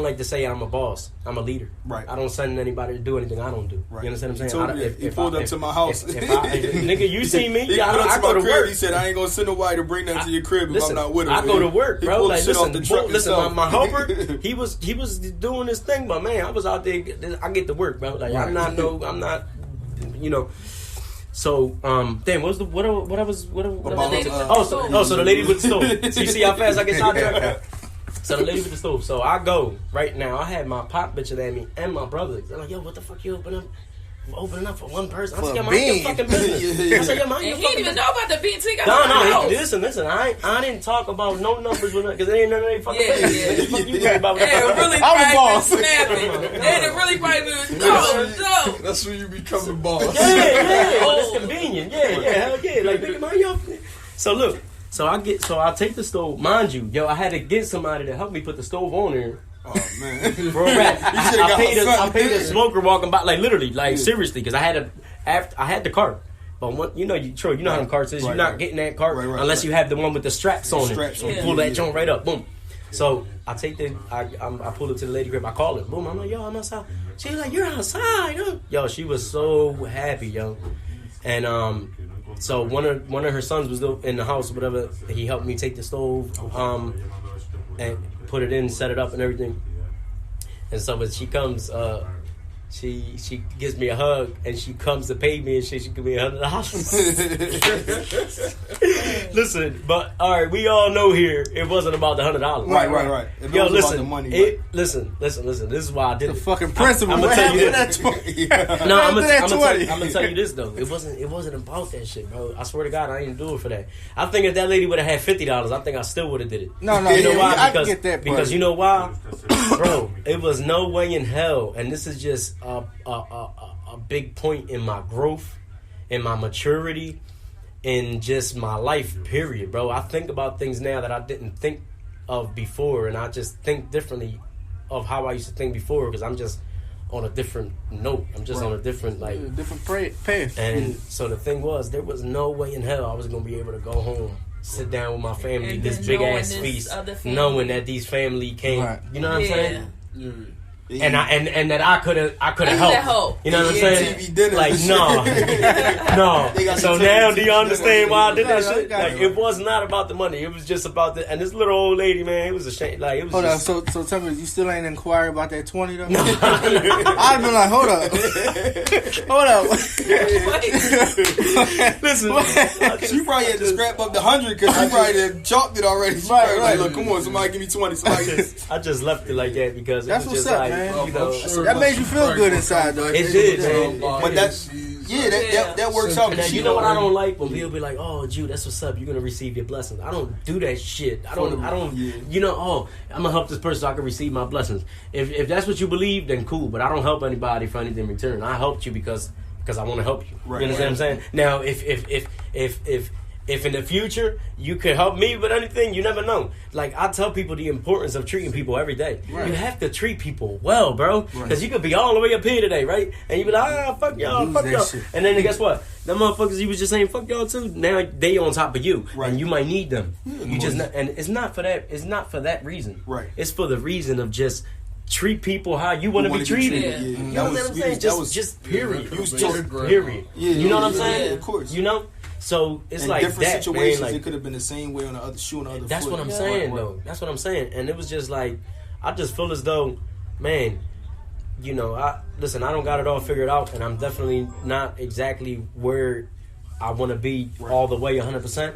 S3: like to say I'm a boss. I'm a leader. Right. I don't send anybody to do anything I don't do. Right. You understand what I'm saying?
S1: He pulled up to my house.
S3: Nigga, you see me?
S1: He
S3: I go to work.
S1: He said, I ain't gonna send nobody to bring that to your crib if I'm not with him.
S3: I go to work, bro. Like,
S1: listen,
S3: my helper, he was doing this thing, but man, I was out there. I get to work, bro. Like, I'm not. So, damn, so the lady with the stove. So you see how fast I get sidetracked? So the lady with the stove. So I go right now. I had my pop bitching at me and my brother. They're like, yo, what the fuck you open up? opening up for one person. I
S2: For
S3: said,
S2: a
S3: yo, mind your
S2: bean.
S3: fucking business. I said, yo, mind
S5: And
S3: your
S5: he
S3: fucking
S5: didn't even
S3: business.
S5: know about the beans. He got
S3: No, listen. I didn't talk about no numbers with because it ain't none of they fucking business. Fuck you worried about.
S5: Yeah, it really
S2: I'm the
S5: probably
S2: boss.
S5: been snapping. And it really probably been no.
S4: That's when you become the boss.
S3: Yeah. Oh, it's convenient. Yeah. Hell yeah. Like, nigga, mind your. So look. So I take the stove. Mind you, yo, I had to get somebody to help me put the stove on there.
S1: Oh man,
S3: For a rap. I paid a smoker walking by, like literally, like seriously, because I had the cart. But one, Troy, you know how them carts is. You're not getting that cart unless you have the one with the straps on it. You pull that joint right up, boom. So I take I pulled it to the lady crib. I call her, boom. I'm like, yo, I'm outside. She's like, you're outside, huh? Yo, she was so happy, yo. And so one of her sons was in the house, whatever. He helped me take the stove, and put it in, set it up, and everything. And so when she comes, she gives me a hug, and she comes to pay me, and she give me $100. Listen, but all right, we all know here it wasn't about the $100.
S1: Right.
S3: Yo, listen,
S1: about the money,
S3: listen. This is why I did
S2: The
S3: it.
S2: fucking principle.
S3: I'm gonna tell you this. No, I'm
S2: $20.
S3: gonna tell you this though. It wasn't about that shit, bro. I swear to God, I didn't do it for that. I think if that lady would have had $50, I think I still would have did it.
S2: No,
S3: you know why?
S2: I get that part.
S3: Because you know why, bro? It was no way in hell, and this is just a big point in my growth, in my maturity, in just my life. Period, bro. I think about things now that I didn't think of before, and I just think differently of how I used to think before because I'm just on a different note. I'm just on a different
S2: different path.
S3: And so the thing was, there was no way in hell I was gonna be able to go home, sit down with my family,
S5: And
S3: this
S5: then
S3: big
S5: knowing
S3: ass
S5: this
S3: feast,
S5: other family.
S3: knowing that these family came.
S2: Right.
S3: You know what I'm saying?
S4: Yeah.
S3: And that I could have helped. You know what I'm saying?
S1: TV dinner.
S3: Like no. So now do you understand why I did that shit?
S2: got
S3: Like
S2: you.
S3: it was not about the money. It was just about and this little old lady, man, it was a shame. Like it was
S2: Hold
S3: just,
S2: up, so tell me, you still ain't inquired about that 20 though? I'd been like, hold up.
S3: listen.
S1: She probably had to scrap up the 100 because she probably had chalked it already. She probably like, look, come on, somebody give me 20.
S3: I just left it like that because
S2: That's
S3: it was
S2: what's
S3: just
S2: up,
S3: like,
S2: man.
S3: you know,
S2: That made you feel good inside though.
S3: It did, man.
S1: But that works out.
S3: Now, you know what I don't like when people be like, "Oh, Jude, that's what's up. You're gonna receive your blessings." I don't do that shit. I don't. You know, I'm gonna help this person so I can receive my blessings. If that's what you believe, then cool. But I don't help anybody for anything in return. I helped you because I want to help you.
S1: Right,
S3: you understand what I'm saying? Now, if in the future you could help me with anything, you never know. Like I tell people the importance of treating people every day.
S2: Right.
S3: You have to treat people well, bro. Because you could be all the way up here today, right? And you be like, fuck y'all, fuck y'all.
S2: Shit.
S3: And then guess what? Them motherfuckers you was just saying fuck y'all too. Now they on top of you, and you might need them. You just not, and it's not for that. It's not for that reason.
S1: Right.
S3: It's for the reason of just treat people how you want to be treated.
S5: treated.
S3: You
S1: That
S3: know
S1: was-
S3: what I'm saying?
S1: that was-
S3: Just period.
S4: You was
S3: Just
S4: talking-
S3: period. You know what I'm saying?
S1: Yeah, of course.
S3: You know. So it's
S1: In
S3: like
S1: different
S3: that,
S1: situations,
S3: man.
S1: it
S3: Like,
S1: could have been the same way on the other shoe on the other
S3: that's
S1: foot.
S3: what I'm saying,
S1: Right.
S3: though. That's what I'm saying. And it was just like, I just feel as though, man, you know, I don't got it all figured out, and I'm definitely not exactly where I want to be all the way 100%.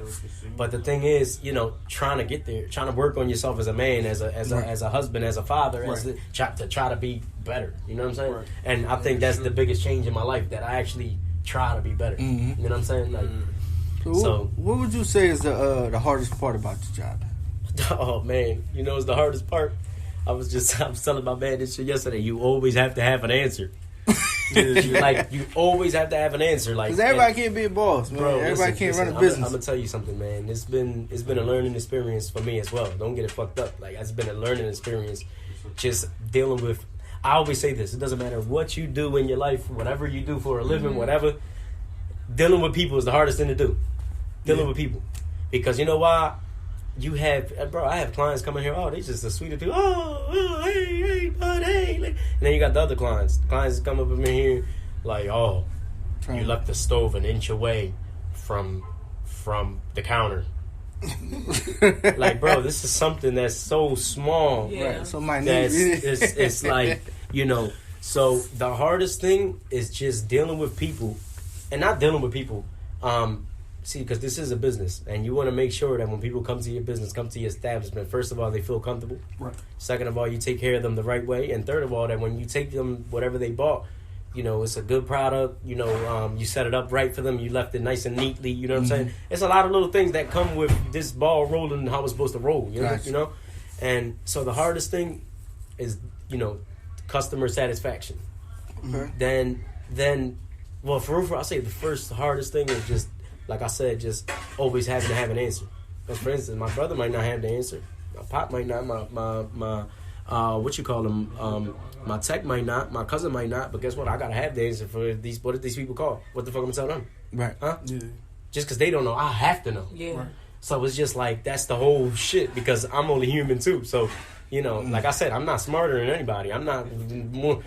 S3: But the thing is, you know, trying to get there, trying to work on yourself as a man, as a husband, as a father, to try to be better. You know what I'm saying?
S1: Right.
S3: And I think that's the biggest change in my life, that I actually try to be better. You know what I'm saying? Like,
S2: So what would you say is the hardest part about your job?
S3: oh man, you know, it's the hardest part. I was telling my man this shit yesterday. You always have to have an answer. You always have to have an answer. Like,
S2: Because everybody can't be a boss, man.
S3: bro,
S2: Everybody can't run a
S3: I'm
S2: business.
S3: gonna tell you something, man. It's been a learning experience for me as well. Don't get it fucked up. Like, it's been a learning experience, just dealing with. I always say this: it doesn't matter what you do in your life, whatever you do for a living, whatever. Dealing with people is the hardest thing to do. Dealing with people, because you know why? You have, bro. I have clients coming here. Oh, they just the sweetest people. Oh, hey, bud, hey. And then you got the other clients. The clients come up with me here, like, oh, you left the stove an inch away from the counter. Like, bro, this is something that's so small.
S5: Yeah.
S2: Right, so my
S3: That's
S2: name.
S3: it's like, you know. So the hardest thing is just dealing with people, and not dealing with people. See, because this is a business, and you want to make sure that when people come to your business, come to your establishment, first of all, they feel comfortable.
S1: Right.
S3: Second of all, you take care of them the right way. And third of all, that when you take them whatever they bought, it's a good product. You set it up right for them. You left it nice and neatly. You know what I'm saying? It's a lot of little things that come with this ball rolling and how it's supposed to roll. You know. And so the hardest thing is customer satisfaction.
S2: Okay.
S3: Then, well, for real, I'll say the first hardest thing is just, like I said, just always having to have an answer. Because, for instance, my brother might not have the answer. My pop might not. My my tech might not. My cousin might not. But guess what? I gotta have the answer for these. What did these people call? What the fuck am I telling them?
S2: Right.
S3: Huh?
S1: Yeah.
S3: Just because they don't know, I have to know.
S5: Yeah. Right.
S3: So it's just like that's the whole shit because I'm only human too. So. Like I said, I'm not smarter than anybody. I'm not more.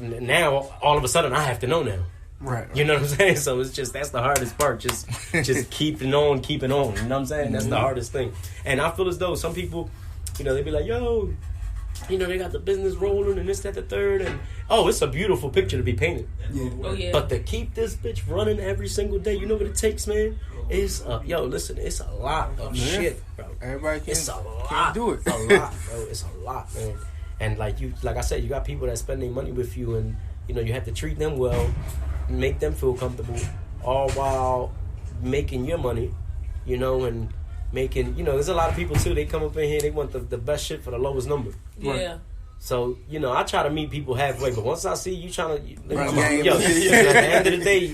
S3: Now, all of a sudden, I have to know now.
S2: Right.
S3: You know what I'm saying? So it's just, that's the hardest part. Just keeping on. You know what I'm saying? That's the hardest thing. And I feel as though some people, they be like, yo, they got the business rolling and this, that, the third. And, it's a beautiful picture to be painted.
S1: Yeah.
S5: Oh, yeah.
S3: But to keep this bitch running every single day, you know what it takes, man? It's it's a lot of shit, bro.
S2: Everybody
S3: can't
S2: do it.
S3: A lot, bro. It's a lot, man. And like I said, you got people that spend their money with you, and you have to treat them well, make them feel comfortable, all while making your money, and making. There's a lot of people too. They come up in here, they want the best shit for the lowest number.
S5: Yeah.
S3: Right. So, I try to meet people halfway, but once I see you trying to, at the end of the day,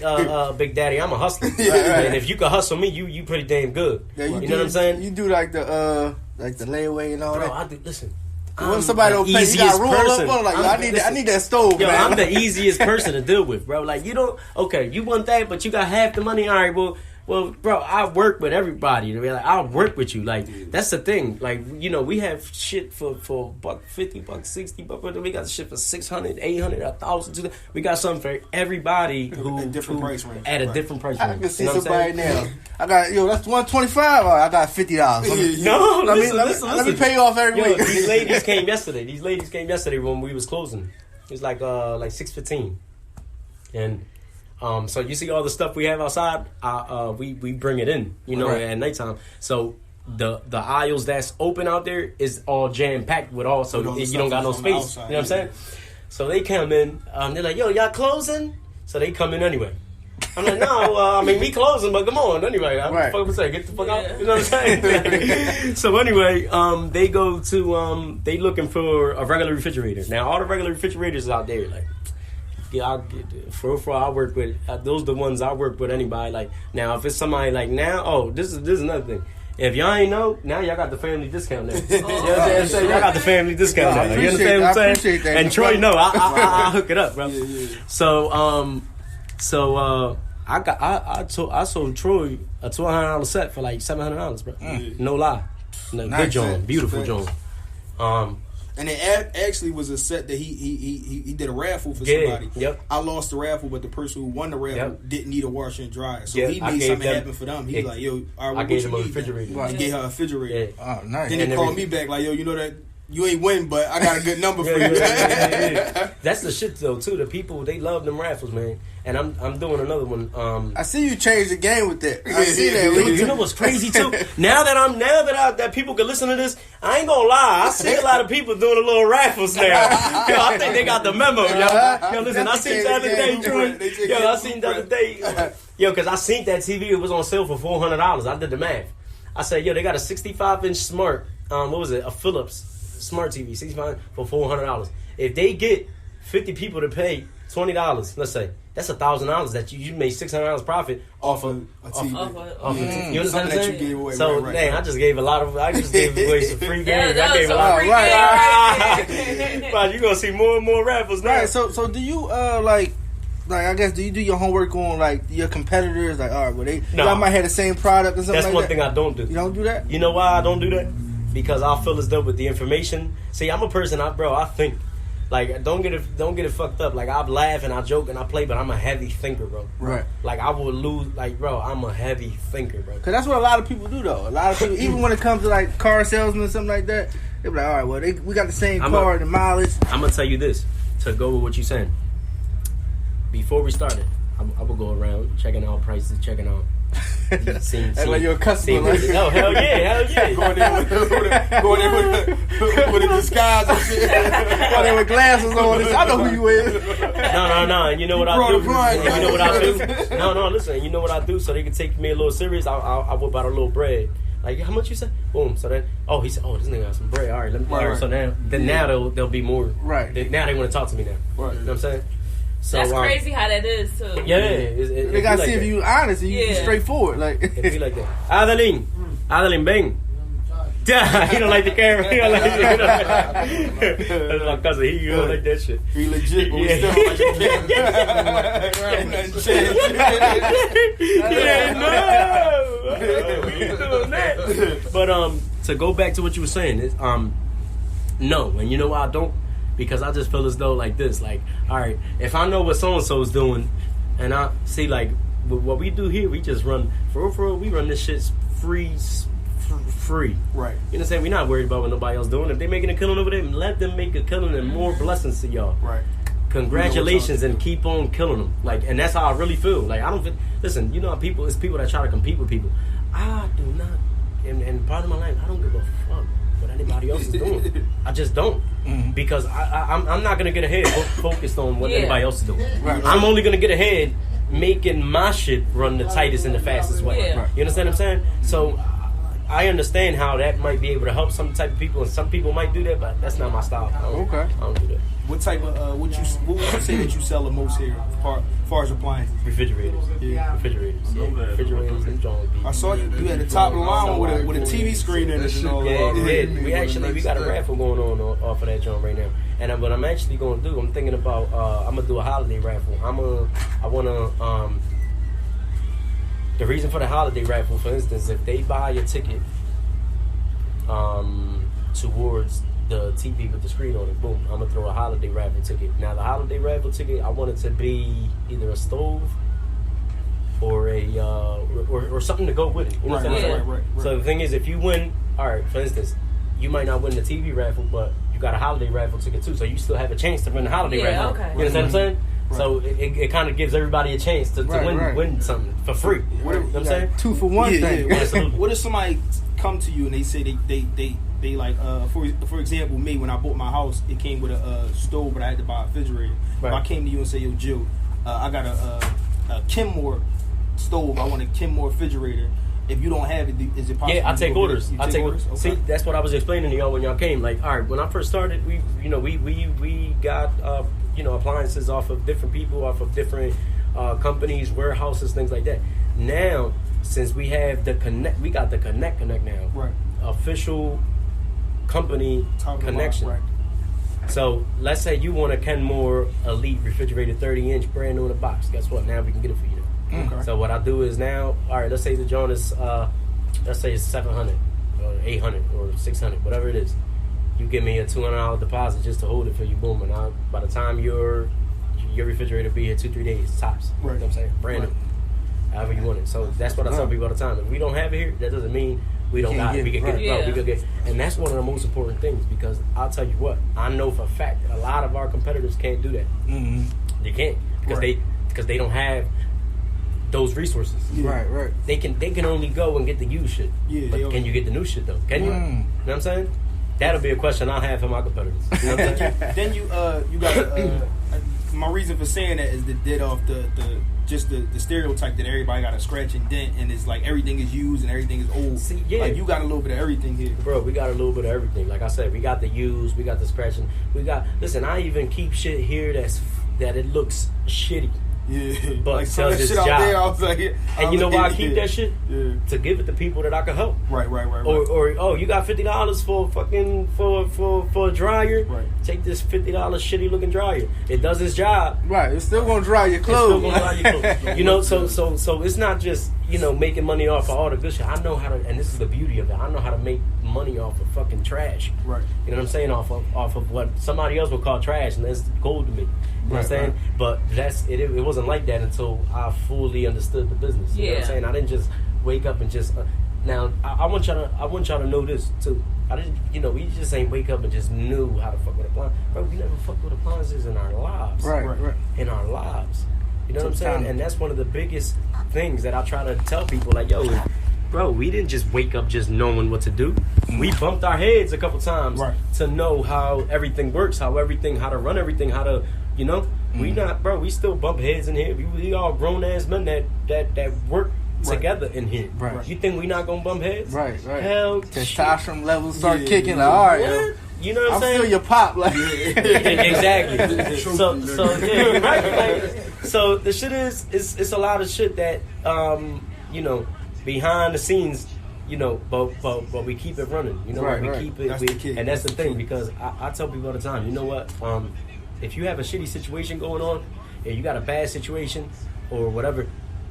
S3: Big Daddy, I'm a hustler. And if you can hustle me, you pretty damn good.
S2: Yeah,
S3: you know what I'm saying?
S2: You do like the layaway and all
S3: Bro,
S2: that.
S3: Listen.
S2: When somebody don't pay, you got to roll up on like, I need that stove, man.
S3: I'm the easiest person to deal with, bro. Like, you want that, but you got half the money. All right, well, bro, I work with everybody. Like, I'll work with you. Like, that's the thing. Like, we have shit for $150, $60. We got shit for $600, $800, $1,000. We got something for everybody who
S1: at different price range.
S3: At a different price range.
S2: I can see somebody now. I got that's $125. I got $50.
S3: No,
S2: let me pay you off every week.
S3: These ladies came yesterday when we was closing. It was like 6:15, and. So you see all the stuff we have outside, we bring it in, at nighttime. So the aisles that's open out there is all jam packed with all, so you don't got no space. Outside, you know what I'm saying? So they come in, they're like, yo, y'all closing? So they come in anyway. I'm like, no, we closing, but come on anyway. I'm
S2: right.
S3: fucking say, get the fuck out. You know what I'm saying? So anyway, they go to they looking for a regular refrigerator. Now all the regular refrigerators out there, like. Yeah, I work with those are the ones I work with anybody. Like now, if it's somebody like now, this is another thing. If y'all ain't know, now y'all got the family discount now. You know what I'm saying? Y'all got the family discount now. You understand what I'm saying?
S2: That.
S3: And Troy, I hook it up, bro.
S1: Yeah.
S3: So I sold Troy a $1,200 set for like $700, bro. No lie, good joint, beautiful joint.
S1: And it actually was a set that he did a raffle for somebody.
S3: Yep.
S1: I lost the raffle, but the person who won the raffle didn't need a washer and dryer. So he made something happen for them. He was like, yo, all right,
S3: I gave him a refrigerator.
S1: He gave her a refrigerator.
S2: Oh, nice.
S1: Then they called me back like, yo, you know that you ain't win, but I got a good number for you.
S3: That's the shit though too. The people, they love them raffles, man. And I'm doing another one.
S2: I see you change the game with that. I see that.
S3: You know what's crazy too? Now that people can listen to this, I ain't gonna lie. I see a lot of people doing a little raffles now. Yo, I think they got the memo. Yo, listen, I seen the other day, Troy. Yo, I seen the other day. Yo, because I seen that TV. It was on sale for $400. I did the math. I said, yo, they got a 65-inch smart. What was it? A Philips smart TV, 65 for $400. If they get 50 people to pay $20, let's say. That's $1,000 that you made $600 profit off of
S1: a TV.
S3: You understand what I'm saying?
S1: You gave away,
S3: so,
S1: right.
S3: I just gave away some free games.
S5: I
S3: gave a lot. Right. You're going to see more and more raffles now.
S2: Right, so do you, like I guess, do you do your homework on, like, your competitors? Like, all right, well, y'all might have the same product or something
S3: That's
S2: like
S3: one
S2: that?
S3: thing I don't do.
S2: You don't do that?
S3: You know why I don't do that? Because I feel as though with the information. See, I'm a person, I think. Like, don't get it fucked up. Like, I laugh and I joke and I play, but I'm a heavy thinker, bro.
S2: Right.
S3: Like, I will lose. Like, bro, I'm a heavy thinker, bro.
S2: Because that's what a lot of people do, though. A lot of people, even when it comes to, like, car salesmen or something like that, they be like, all right, well, we got the same car, the mileage.
S3: I'm going to tell you this, to go with what you're saying. Before we started, I will go around checking out prices, checking out
S2: Act like you're a customer.
S3: Oh, hell yeah.
S1: Going there with a disguise and shit.
S2: Going there with glasses on. I know who you is.
S3: No. And you know what I do? No, listen. You know what I do? So they can take me a little serious. I whip out a little bread. Like, how much you say? Boom. So then, he said, this nigga got some bread. All right, let me. All right. So now they'll be more.
S2: Right.
S3: Now they want to talk to me now.
S1: Right.
S3: You know what I'm saying? So,
S5: that's crazy how that is too.
S3: Yeah.
S2: They gotta see if you honest and you straightforward. Like,
S3: it be like that. Adeline, bang. He don't like the camera. He don't like it. That's my cousin. He don't like that shit.
S1: He legit, but we still don't like
S3: the camera. But to go back to what you were saying, no, and you know why I don't? Because I just feel as though like this, like, all right, if I know what so and so's doing, and I see like what we do here, we just run for real, we run this shit free.
S1: Right.
S3: You know what I'm saying? We're not worried about what nobody else doing. If they making a killing over there, let them make a killing and more blessings to y'all.
S1: Right.
S3: Congratulations and keep on killing them. Like, and that's how I really feel. Like, I don't feel, listen, you know how people, it's people that try to compete with people. I do not, and part of my life, I don't give a fuck what anybody else is doing. I just don't. Mm-hmm. Because I'm not going to get ahead focused on what anybody else is doing. Right. I'm only going to get ahead making my shit run the tightest and the fastest way.
S5: Yeah.
S3: You understand what I'm saying? So I understand how that might be able to help some type of people, and some people might do that, but that's not my style. I don't do that.
S1: What type of what would you say that you sell the most here, as far as appliances?
S3: Refrigerators. Yeah. Refrigerators and John B.
S1: I saw you had the top of the line with a TV screen in it and all.
S3: Yeah, we got a raffle going on off of that joint right now. And what I'm actually going to do, I'm thinking about I'm gonna do a holiday raffle. I wanna the reason for the holiday raffle, for instance, if they buy a ticket towards the TV with the screen on it, boom, I'm gonna throw a holiday raffle ticket. Now the holiday raffle ticket, I want it to be either a stove or a or something to go with it. You know what I'm saying?
S1: Right.
S3: So the thing is, if you win, all right, for instance, you might not win the TV raffle, but you got a holiday raffle ticket too, so you still have a chance to win the holiday raffle.
S5: Okay.
S3: You understand what I'm saying? Right. So it kind of gives everybody a chance to win something for free. You know what I'm saying?
S2: 2 for 1 thing.
S3: Yeah.
S1: What if somebody come to you and they say they like for example, me, when I bought my house, it came with a stove, but I had to buy a refrigerator. Right. If I came to you and say, yo, Jill, I got a Kenmore stove, I want a Kenmore refrigerator. If you don't have it, is it possible?
S3: Yeah, I take orders.
S1: I take orders. Okay.
S3: See, that's what I was explaining to y'all when y'all came. Like, all right, when I first started, we got appliances off of different people, off of different companies, warehouses, things like that. Now, since we have the Connect, we got the Connect now.
S1: Right.
S3: Official company connection.
S1: Right.
S3: So let's say you want a Kenmore Elite refrigerator, 30-inch, brand new in a box. Guess what? Now we can get it for you.
S1: Okay.
S3: So what I do is now, all right, let's say the joint is, let's say it's 700 or 800 or 600, whatever it is. You give me a $200 deposit just to hold it for you, boom, and by the time your refrigerator will be here 2-3 days tops.
S1: Right.
S3: You know what I'm saying? Brand new. However you want it. So that's what I tell people all the time. If we don't have it here, that doesn't mean we don't got it. We can get it. No, we can get it. And that's one of the most important things, because I'll tell you what, I know for a fact that a lot of our competitors can't do that.
S1: Mm-hmm.
S3: They can't because they don't have those resources.
S1: Yeah.
S2: Right.
S3: They can only go and get the used shit.
S1: Yeah,
S3: but can you get the new shit though? Can you? You know what I'm saying? That'll be a question I'll have for my competitors. You know what I'm saying?
S1: Then you got my reason for saying that is to dead off the stereotype that everybody got a scratch and dent and it's like everything is used and everything is old.
S3: See, yeah.
S1: Like you got a little bit of everything here.
S3: Bro, we got a little bit of everything. Like I said, we got the used, we got the scratching, listen, I even keep shit here that it looks shitty.
S1: Yeah,
S3: but
S1: like
S3: does its
S1: shit
S3: job.
S1: Out there, I was like,
S3: and you know why I keep that shit?
S1: Yeah.
S3: To give it to people that I can help.
S1: Right.
S3: Or you got $50 for fucking for a dryer.
S1: Right.
S3: Take this $50 shitty looking dryer. It does its job.
S2: Right. It's still gonna dry your clothes.
S3: You know, so it's not just making money off of all the good shit. I know how to, and this is the beauty of it. I know how to make money off of fucking trash.
S1: Right.
S3: You know what I'm saying? Off of what somebody else would call trash, and that's gold to me. You know what I'm saying? Right. But that's it. It wasn't like that until I fully understood the business. You know what I'm saying? I didn't just wake up and just. Now I want y'all to know this too. I didn't. We just ain't wake up and just knew how to fuck with appliances. Bro, we never fucked with appliances in our lives.
S2: Right.
S3: In our lives. You know what I'm saying? And that's one of the biggest things that I try to tell people, like, yo, bro, we didn't just wake up just knowing what to do. We bumped our heads a couple times to know how everything works, how to run everything, how to, you know. We not, bro. We still bump heads in here. We all grown ass men that work together in here. Right. You think we not gonna bump heads?
S2: Right.
S3: Hell,
S2: testosterone levels start kicking. Like, all right, yo.
S3: You know what I'm saying?
S2: I'm still your pop, like.
S3: Exactly. So yeah, right. Like, so the shit is, it's a lot of shit that you know, behind the scenes. You know, but we keep it running. You know, we keep it, and that's the thing, because I tell people all the time. You know what? If you have a shitty situation going on, and you got a bad situation or whatever,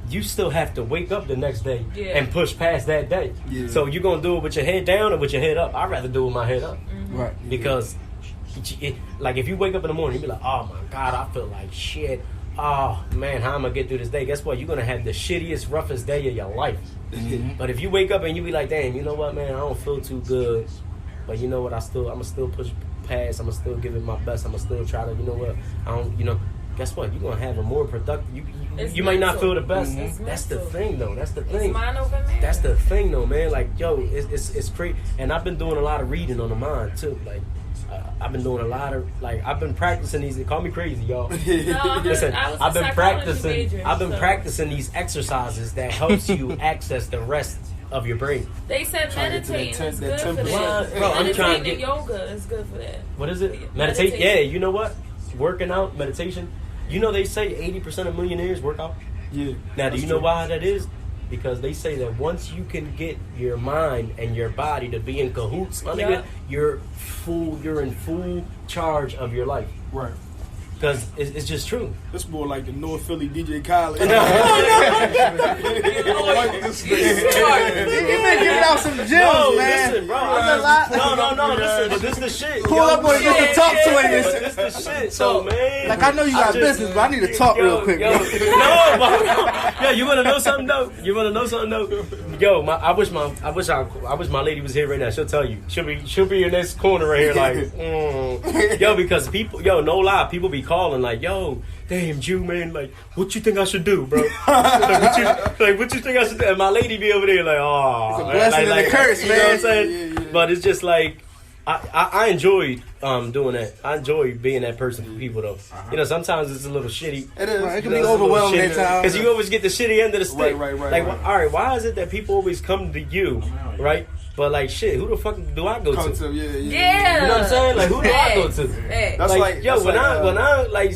S3: you still have to wake up the next day and push past that day. Yeah. So you're gonna do it with your head down or with your head up? I'd rather do it with my head up, right? Because like if you wake up in the morning, you be like, oh my God, I feel like shit. Oh man, how am I gonna get through this day? Guess what? You're gonna have the shittiest, roughest day of your life. Mm-hmm. But if you wake up and you be like, damn, you know what, man, I don't feel too good, but you know what, I'ma still push past. I'ma still give it my best. I'ma still try to, you know what, guess what? You're gonna have a more productive. You might not feel the best. Mm-hmm. That's the thing, though. That's the thing.
S5: It's mind over matter.
S3: That's the thing, though, man. Like, yo, it's crazy. And I've been doing a lot of reading on the mind too. Like, I've been doing a lot of I've been practicing these. Call me crazy, y'all. Listen, I've been practicing these exercises that helps you access the rest of your brain.
S5: They said meditating is good for that.
S3: Bro, I'm trying to get
S5: yoga is good for that.
S3: What is it? Meditate. Yeah, you know what? Working out, meditation. You know they say 80% of millionaires work out.
S1: Yeah.
S3: Now, do you know why that is? Because they say that once you can get your mind and your body to be in cahoots, you're in full charge of your life.
S1: Right.
S3: Because it's just true.
S1: It's more like the North Philly DJ Khaled.
S2: You've been giving out some gems, man.
S3: Listen, bro. No, listen. But this is the shit.
S2: Pull up on it just to talk to it.
S3: This is the shit. So, man.
S2: Like, I know you got business, but I need to talk real quick.
S3: Yo, you want to know something, though? Yo, I wish my lady was here right now. She'll tell you. She'll be in this corner right here, like, Yo, because people, no lie, people be calling like, yo, damn, Jew, man, like, what you think I should do, bro? what you think I should do? And my lady be over there like, oh,
S2: it's a blessing and a curse, man.
S3: You know what I'm saying? Yeah. But it's just like, I enjoy doing that. I enjoy being that person for people, though. You know, sometimes it's a little shitty.
S2: It is. It can be overwhelming at times.
S3: Because you always get the shitty end of the stick.
S1: Right.
S3: Like, all right, why is it that people always come to you, right? But like, shit, who the fuck do I go to?
S5: Yeah.
S3: You know what I'm saying? Like, who do I go to?
S1: That's like,
S3: yo, when I like,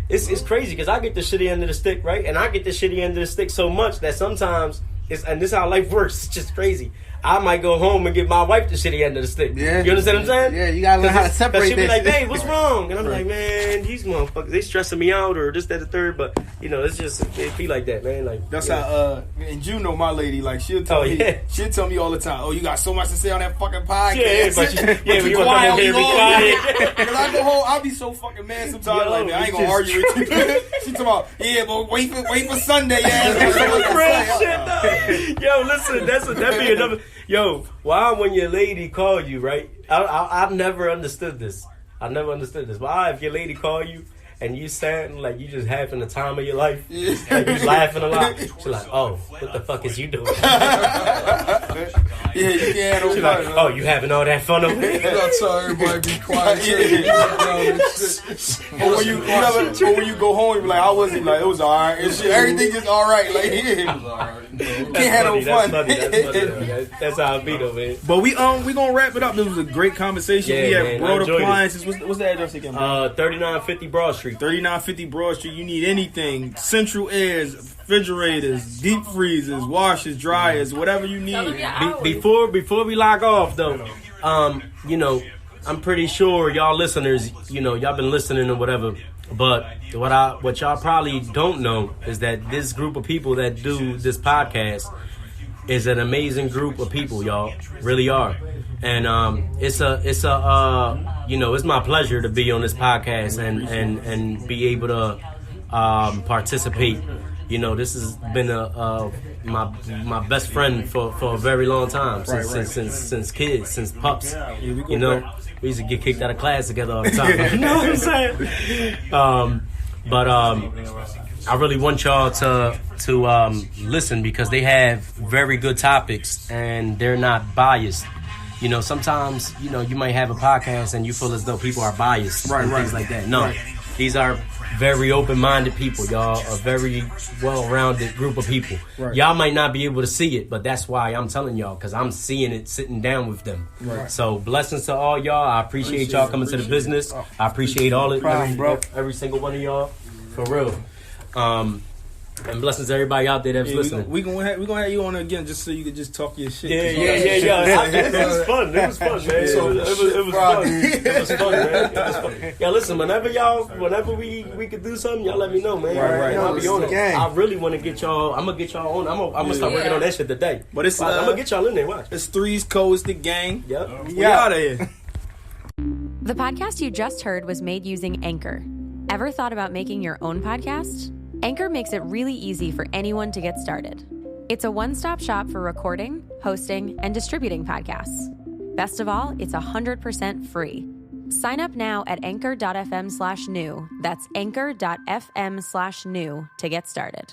S3: it's crazy because I get the shitty end of the stick, right? And I get the shitty end of the stick so much that sometimes and this is how life works. It's just crazy. I might go home and give my wife the shitty end of the stick. Yeah. You understand what I'm saying?
S2: Yeah, you gotta learn how to separate this.
S3: She'll be like, hey, what's wrong? And I'm like, man, these motherfuckers, they stressing me out or this, that, the third. But, you know, it's just, it be like that, man. Like,
S1: that's how, and you know my lady, like, she'll tell me all the time, oh, you got so much to say on that fucking podcast.
S3: But you quiet, be quiet.
S1: Because I go home, I'll be so fucking mad sometimes, like, man, I ain't gonna argue with you. She talking about, yeah, but wait for Sunday,
S3: Yo, listen, that'd be another. Yo, why when your lady call you, right? I've never understood this. Why if your lady call you and you sound like you just having the time of your life, and you laughing a lot, she's like, oh, what the fuck is you doing?
S1: Yeah, you can't.
S3: She's like, oh, you having all that fun over there?
S4: You gotta tell everybody be quiet.
S1: Or when you go home, you be like, how was it? Like, it was alright. Everything just alright. Like, it was alright. Can't have no fun.
S3: That's how I beat over it.
S1: But we gonna wrap it up. This was a great conversation.
S3: Yeah,
S1: we have Broad Appliances.
S3: It.
S1: What's the address again?
S3: 3950 Broad Street.
S1: 3950 Broad Street. You need anything, central airs, refrigerators, deep freezers, washers, dryers, whatever you need.
S3: Before we log off though, you know, I'm pretty sure y'all listeners, you know, y'all been listening or whatever. But what y'all probably don't know is that this group of people that do this podcast is an amazing group of people, y'all. Really are. And it's my pleasure to be on this podcast and be able to participate. You know, this has been my best friend for a very long time, since kids, since pups. You know, we used to get kicked out of class together all the time. You know what I'm saying? I really want y'all to listen because they have very good topics and they're not biased. You know, sometimes, you know, you might have a podcast and you feel as though people are biased and things like that. No, these are very open-minded people, y'all. A very well-rounded group of people. Right. Y'all might not be able to see it, but that's why I'm telling y'all, because I'm seeing it sitting down with them. Right. So blessings to all y'all. I appreciate y'all coming to the business. I appreciate all of every single one of y'all, for real. And blessings to everybody out there that's listening.
S1: We gonna have you on again just so you can just talk your shit.
S3: Yeah. It was fun. It was fun, man. It was fun. It was fun, man. It was fun. Yeah, listen. Whenever we could do something, y'all let me know, man.
S1: Right.
S3: I'll be on it. I really want to get y'all. I'm gonna get y'all on. I'm gonna start working on that shit today. But I'm gonna get y'all in there. Watch.
S1: It's Three's Codes the gang.
S3: Yep.
S1: We out of here.
S6: The podcast you just heard was made using Anchor. Ever thought about making your own podcast? Anchor makes it really easy for anyone to get started. It's a one-stop shop for recording, hosting, and distributing podcasts. Best of all, it's 100% free. Sign up now at anchor.fm/new. That's anchor.fm/new to get started.